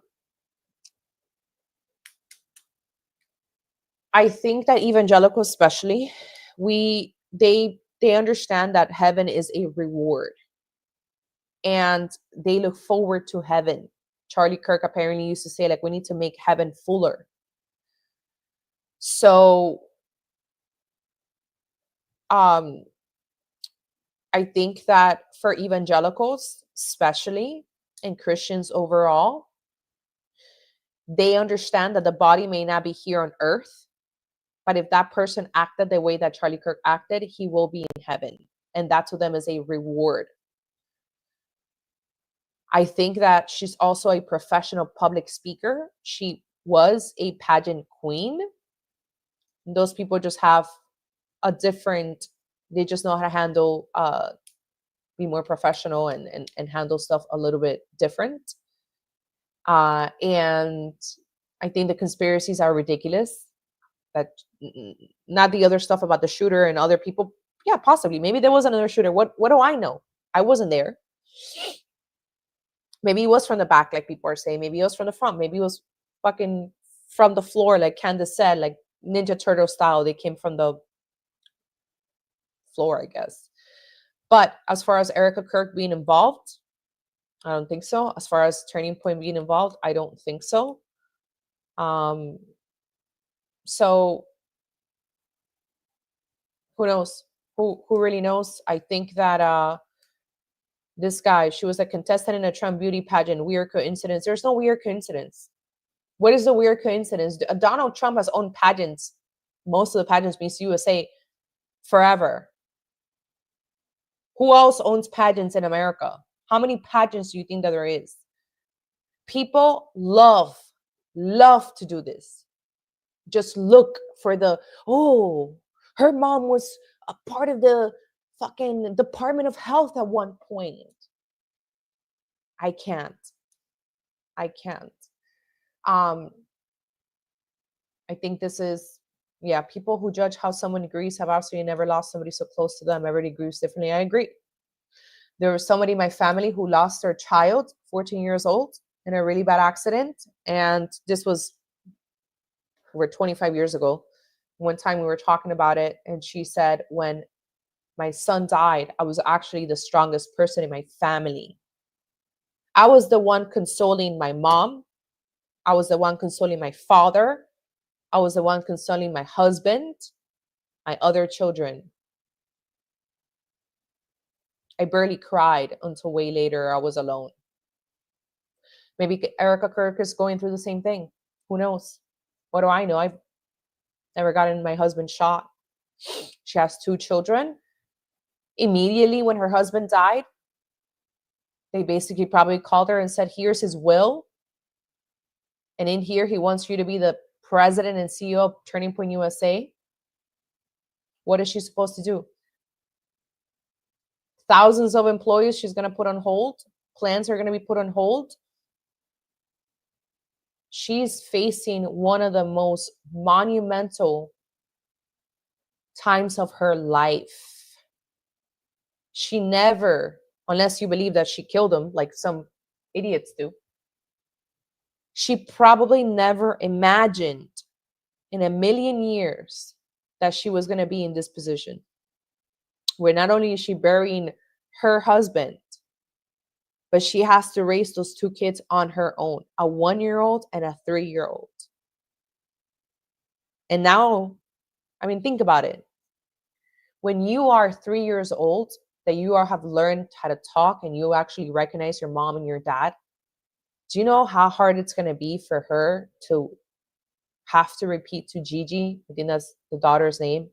think that evangelicals, especially, they understand that heaven is a reward, and they look forward to heaven. Charlie Kirk apparently used to say, like, we need to make heaven fuller. So, I think that for evangelicals, especially, and Christians overall, they understand that the body may not be here on earth, but if that person acted the way that Charlie Kirk acted, he will be in heaven. And that to them is a reward. I think that she's also a professional public speaker. She was a pageant queen. Those people just have a different, they just know how to handle, be more professional and handle stuff a little bit different. And I think the conspiracies are ridiculous. That not the other stuff about the shooter and other people. Yeah, possibly. Maybe there was another shooter. What do I know? I wasn't there. Maybe it was from the back, like people are saying. Maybe it was from the front. Maybe it was fucking from the floor, like Candace said, like Ninja Turtle style. They came from the floor, I guess. But as far as Erica Kirk being involved, I don't think so. As far as Turning Point being involved, I don't think so. So who knows? Who really knows? I think that this guy, she was a contestant in a Trump beauty pageant. Weird coincidence. There's no weird coincidence. What is the weird coincidence? Donald Trump has owned pageants, most of the pageants, Miss USA, forever. Who else owns pageants in America? How many pageants do you think that there is? People love to do this. Just look for the, oh, her mom was a part of the fucking Department of Health at one point. I can't. I think this is, yeah, people who judge how someone grieves have absolutely never lost somebody so close to them. Everybody grieves differently. I agree. There was somebody in my family who lost their child, 14 years old, in a really bad accident. And this was over 25 years ago. One time we were talking about it, and she said, when my son died, I was actually the strongest person in my family. I was the one consoling my mom. I was the one consoling my father. I was the one consoling my husband, my other children. I barely cried until way later I was alone. Maybe Erica Kirk is going through the same thing. Who knows? What do I know? I've never gotten my husband shot. She has 2 children. Immediately when her husband died, they basically probably called her and said, here's his will. And in here, he wants you to be the president and CEO of Turning Point USA. What is she supposed to do? Thousands of employees she's going to put on hold. Plans are going to be put on hold. She's facing one of the most monumental times of her life. She never, unless you believe that she killed him, like some idiots do, she probably never imagined in a million years that she was going to be in this position, where not only is she burying her husband, but she has to raise those 2 kids on her own, a 1-year-old and a 3-year-old. And now, I mean, think about it. When you are 3 years old, that you have learned how to talk and you actually recognize your mom and your dad, do you know how hard it's going to be for her to have to repeat to Gigi, I think that's the daughter's name,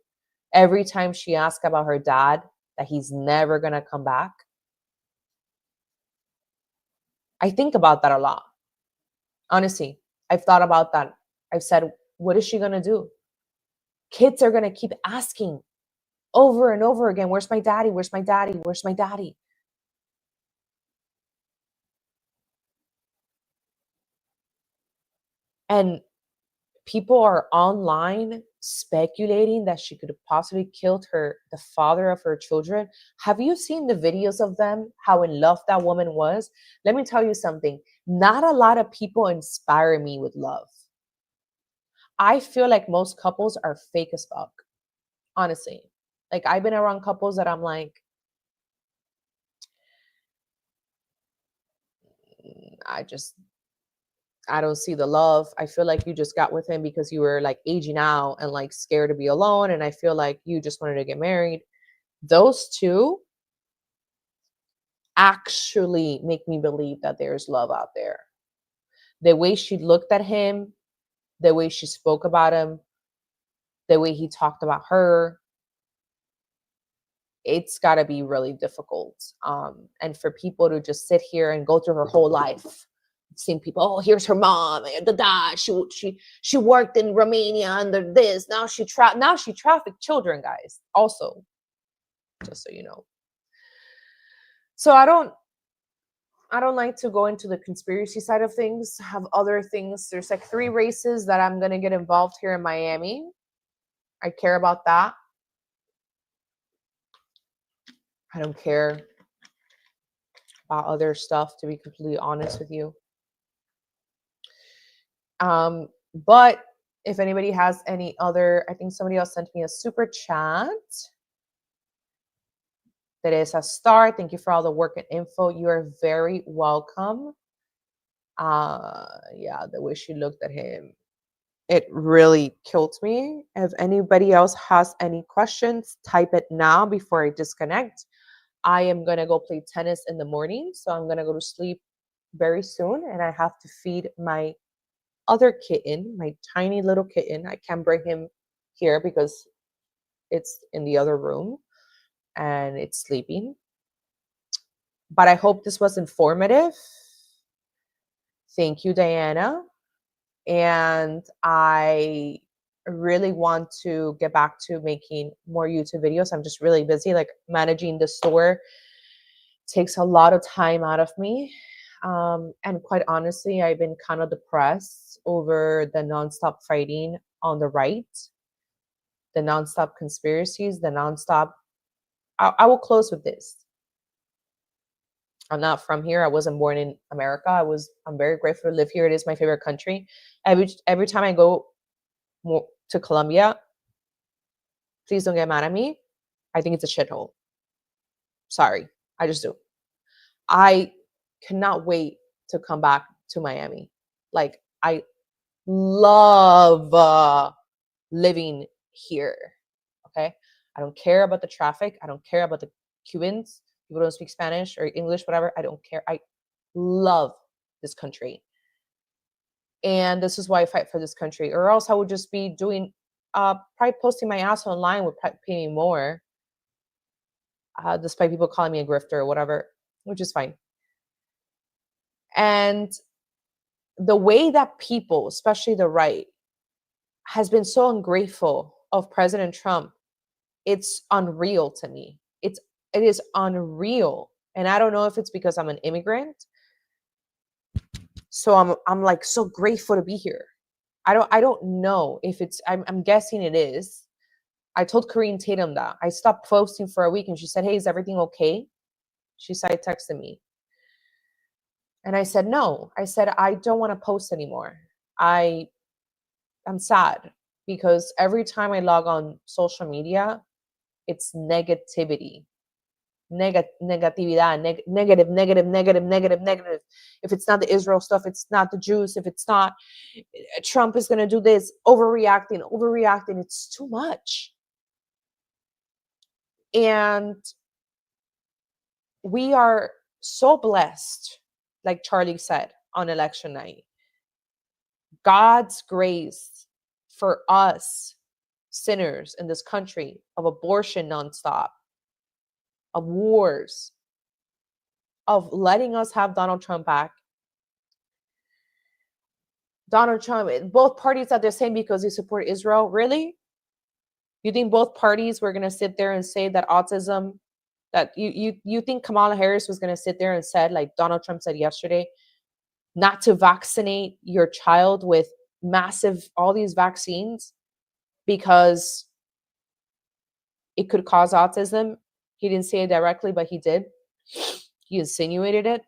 every time she asks about her dad, that he's never going to come back? I think about that a lot. Honestly, I've thought about that. I've said, what is she going to do? Kids are going to keep asking over and over again, where's my daddy? Where's my daddy? Where's my daddy? And people are online speculating that she could have possibly killed the father of her children. Have you seen the videos of them, how in love that woman was? Let me tell you something. Not a lot of people inspire me with love. I feel like most couples are fake as fuck, honestly. Like, I've been around couples that I'm like, I don't see the love. I feel like you just got with him because you were like aging out and like scared to be alone. And I feel like you just wanted to get married. Those two, actually make me believe that there's love out there. The way she looked at him, the way she spoke about him, the way he talked about her, it's got to be really difficult. And for people to just sit here and go through her whole life, seeing people, oh, here's her mom, she worked in Romania under this. Now she trafficked children, guys. Also, just so you know. So I don't like to go into the conspiracy side of things. I have other things. There's like 3 races that I'm gonna get involved here in Miami. I care about that. I don't care about other stuff, to be completely honest with you. But if anybody has any other, I think somebody else sent me a super chat. Teresa Star, thank you for all the work and info. You are very welcome. Yeah, the way she looked at him, it really killed me. If anybody else has any questions, type it now before I disconnect. I am going to go play tennis in the morning, so I'm going to go to sleep very soon, and I have to feed my other kitten, my tiny little kitten. I can't bring him here because it's in the other room and it's sleeping. But I hope this was informative. Thank you, Diana. And I really want to get back to making more YouTube videos. I'm just really busy. Like, managing the store takes a lot of time out of me. And quite honestly, I've been kind of depressed over the nonstop fighting on the right, the nonstop conspiracies, the nonstop. I will close with this. I'm not from here. I wasn't born in America. I'm very grateful to live here. It is my favorite country. Every time I go to Colombia, please don't get mad at me, I think it's a shithole. Sorry, I just do. I cannot wait to come back to Miami. Like, I love living here. Okay, I don't care about the traffic. I don't care about the Cubans. People don't speak Spanish or English, whatever. I don't care. I love this country. And this is why I fight for this country. Or else I would just be doing, probably posting my ass online would pay me more. Despite people calling me a grifter or whatever, which is fine. And the way that people, especially the right, has been so ungrateful of President Trump, it's unreal to me. It is unreal. And I don't know if it's because I'm an immigrant. So I'm like so grateful to be here. I don't know if it's, I'm guessing it is. I told Karine Tatum that. I stopped posting for a week and she said, hey, is everything okay? She side texted me. And I said, no. I said, I don't want to post anymore. I'm sad because every time I log on social media, it's negativity. Negatividad, negative. If it's not the Israel stuff, it's not the Jews. If it's not, Trump is going to do this, overreacting. It's too much. And we are so blessed, like Charlie said on election night. God's grace for us sinners in this country, of abortion nonstop, of wars, of letting us have Donald Trump back. Donald Trump, both parties are the same because they support Israel. Really? You think both parties were going to sit there and say that autism, that you think Kamala Harris was going to sit there and said, like Donald Trump said yesterday, not to vaccinate your child with all these vaccines because it could cause autism? He didn't say it directly, but he did. He insinuated it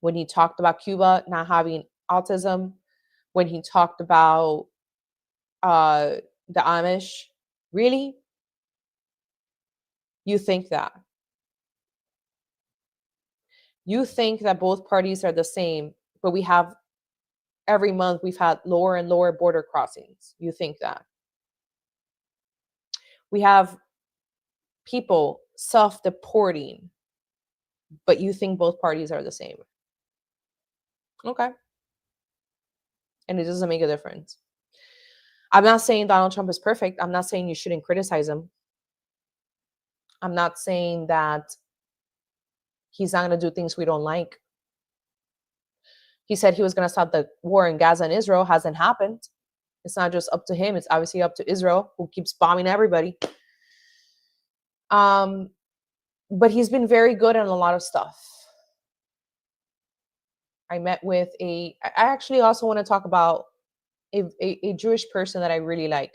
when he talked about Cuba not having autism, when he talked about the Amish. Really? You think that? You think that both parties are the same, but we have, every month we've had lower and lower border crossings. You think that? We have people self-deporting but you think both parties are the same. Okay. And it doesn't make a difference. I'm not saying Donald Trump is perfect. I'm not saying you shouldn't criticize him. I'm not saying that he's not going to do things we don't like. He said he was going to stop the war in Gaza and Israel. Hasn't happened. It's not just up to him. It's obviously up to Israel, who keeps bombing everybody. But he's been very good on a lot of stuff. I met with I actually also want to talk about a Jewish person that I really like.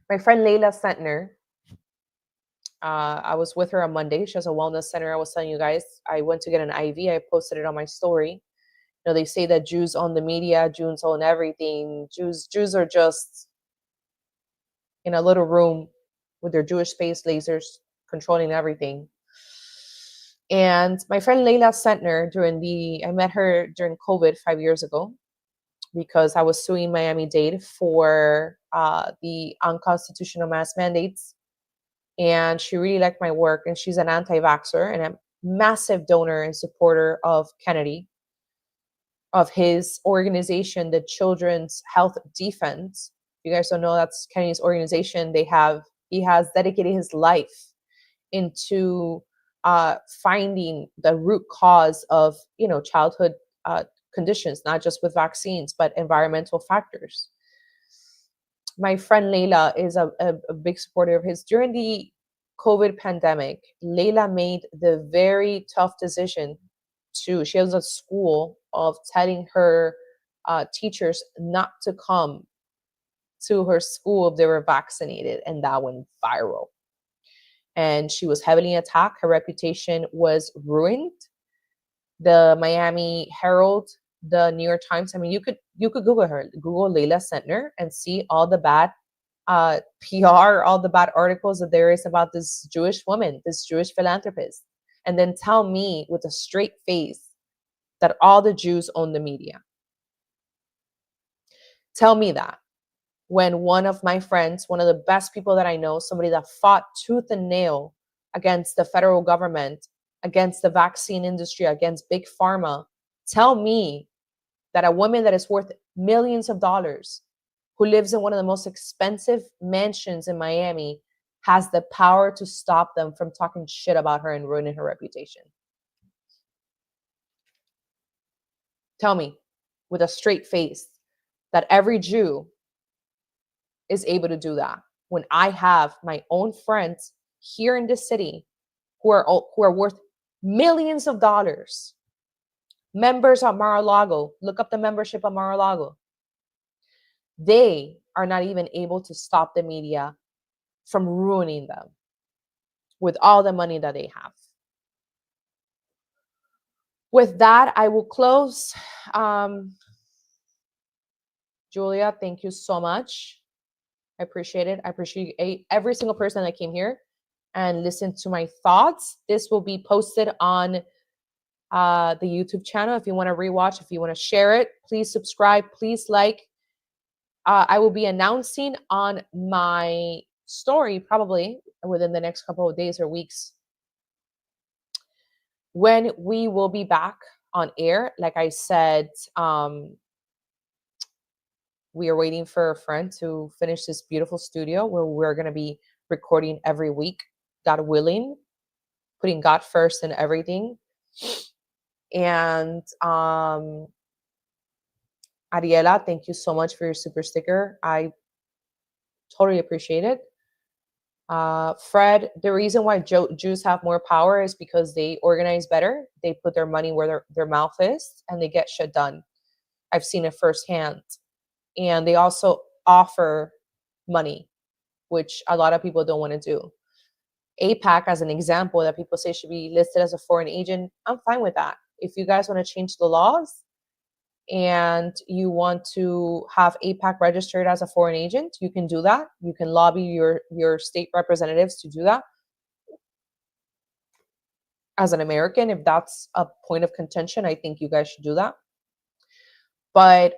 My friend Leila Centner. I was with her on Monday. She has a wellness center. I was telling you guys, I went to get an IV. I posted it on my story. You know, they say that Jews own the media, Jews own everything. Jews are just in a little room with their Jewish space lasers controlling everything. And my friend Leila Centner, I met her during COVID 5 years ago, because I was suing Miami-Dade for the unconstitutional mask mandates. And she really liked my work, and she's an anti-vaxxer and a massive donor and supporter of Kennedy, of his organization, the Children's Health Defense. You guys don't know, that's Kennedy's organization. He has dedicated his life into finding the root cause of, childhood conditions, not just with vaccines, but environmental factors. My friend Leila is a big supporter of his. During the COVID pandemic, Leila made the very tough decision she has a school of telling her teachers not to come to her school if they were vaccinated, and that went viral. And she was heavily attacked. Her reputation was ruined. The Miami Herald, the New York Times. I mean, you could Google her, Google Leila Centner, and see all the bad PR, all the bad articles that there is about this Jewish woman, this Jewish philanthropist, and then tell me with a straight face that all the Jews own the media. Tell me that, when one of my friends, one of the best people that I know, somebody that fought tooth and nail against the federal government, against the vaccine industry, against big pharma, tell me that a woman that is worth millions of dollars, who lives in one of the most expensive mansions in Miami, has the power to stop them from talking shit about her and ruining her reputation. Tell me with a straight face that every Jew is able to do that, when I have my own friends here in this city who are worth millions of dollars, members at Mar-a-Lago. Look up the membership at Mar-a-Lago. They are not even able to stop the media from ruining them with all the money that they have. With that, I will close. Julia, thank you so much. I appreciate it. I appreciate every single person that came here and listened to my thoughts. This will be posted on the YouTube channel. If you want to rewatch, if you want to share it, please subscribe, please like. I will be announcing on my story probably within the next couple of days or weeks when we will be back on air. Like I said, we are waiting for a friend to finish this beautiful studio where we're going to be recording every week, God willing, putting God first in everything. And Ariela, thank you so much for your super sticker. I totally appreciate it. Fred, the reason why Jews have more power is because they organize better. They put their money where their mouth is, and they get shit done. I've seen it firsthand. And they also offer money, which a lot of people don't want to do. AIPAC, as an example, that people say should be listed as a foreign agent, I'm fine with that. If you guys want to change the laws and you want to have AIPAC registered as a foreign agent, you can do that. You can lobby your state representatives to do that. As an American, if that's a point of contention, I think you guys should do that. But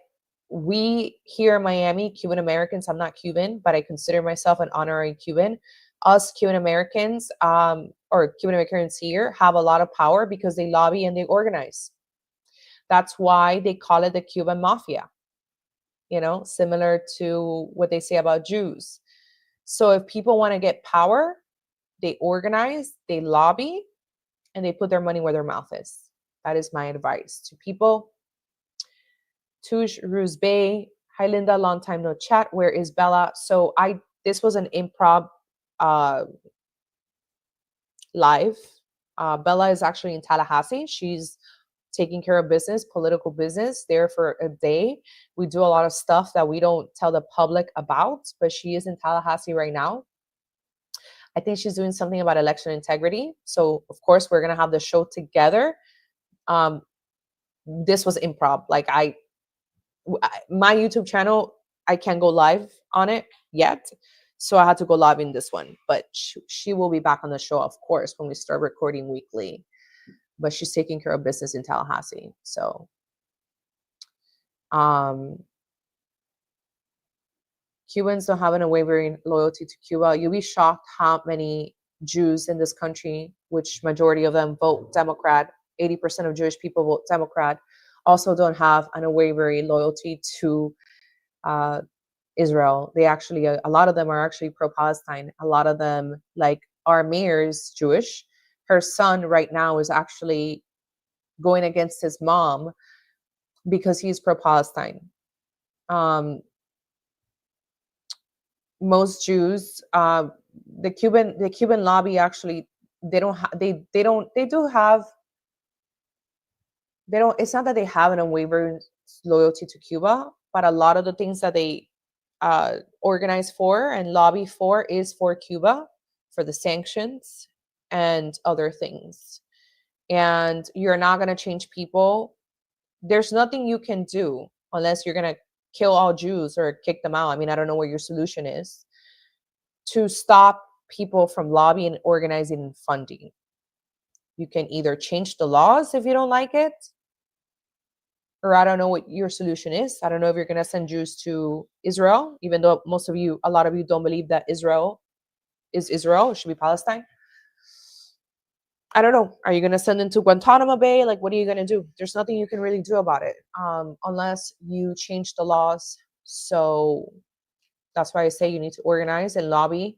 we here in Miami, Cuban Americans, I'm not Cuban, but I consider myself an honorary Cuban. us Cuban Americans, or Cuban Americans here, have a lot of power because they lobby and they organize. That's why they call it the Cuban mafia, similar to what they say about Jews. So if people want to get power, they organize, they lobby, and they put their money where their mouth is. That is my advice to people. Touche Roosbay, hi Linda, long time no chat. Where is Bella? So this was an improv live. Bella is actually in Tallahassee. She's taking care of business, political business, there for a day. We do a lot of stuff that we don't tell the public about, but she is in Tallahassee right now. I think she's doing something about election integrity. So of course we're gonna have the show together. This was improv. Like my YouTube channel, I can't go live on it yet. So I had to go live in this one, but she will be back on the show, of course, when we start recording weekly. But she's taking care of business in Tallahassee. So, Cubans don't have an unwavering loyalty to Cuba. You'll be shocked how many Jews in this country, which majority of them vote Democrat, 80% of Jewish people vote Democrat, also don't have an unwavering loyalty to Israel. They actually, a lot of them are actually pro-Palestine. A lot of them, like our mayor is Jewish. Her son right now is actually going against his mom because he's pro-Palestine. Most Jews, the Cuban lobby actually, it's not that they have an unwavering loyalty to Cuba, but a lot of the things that they organize for and lobby for is for Cuba, for the sanctions and other things. And you're not going to change people. There's nothing you can do unless you're going to kill all Jews or kick them out. I mean, I don't know what your solution is to stop people from lobbying, organizing, and funding. You can either change the laws if you don't like it, or I don't know what your solution is. I don't know if you're going to send Jews to Israel, even though a lot of you don't believe that Israel is Israel. It should be Palestine. I don't know. Are you going to send them to Guantanamo Bay? Like, what are you going to do? There's nothing you can really do about it unless you change the laws. So that's why I say you need to organize and lobby.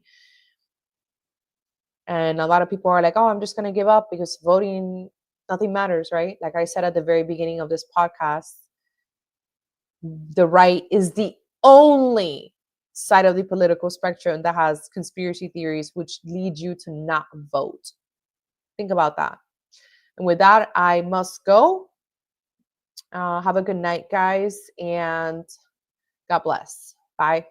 And a lot of people are like, oh, I'm just going to give up because voting, nothing matters, right? Like I said at the very beginning of this podcast, the right is the only side of the political spectrum that has conspiracy theories which lead you to not vote. Think about that. And with that, I must go. Have a good night, guys, and God bless. Bye.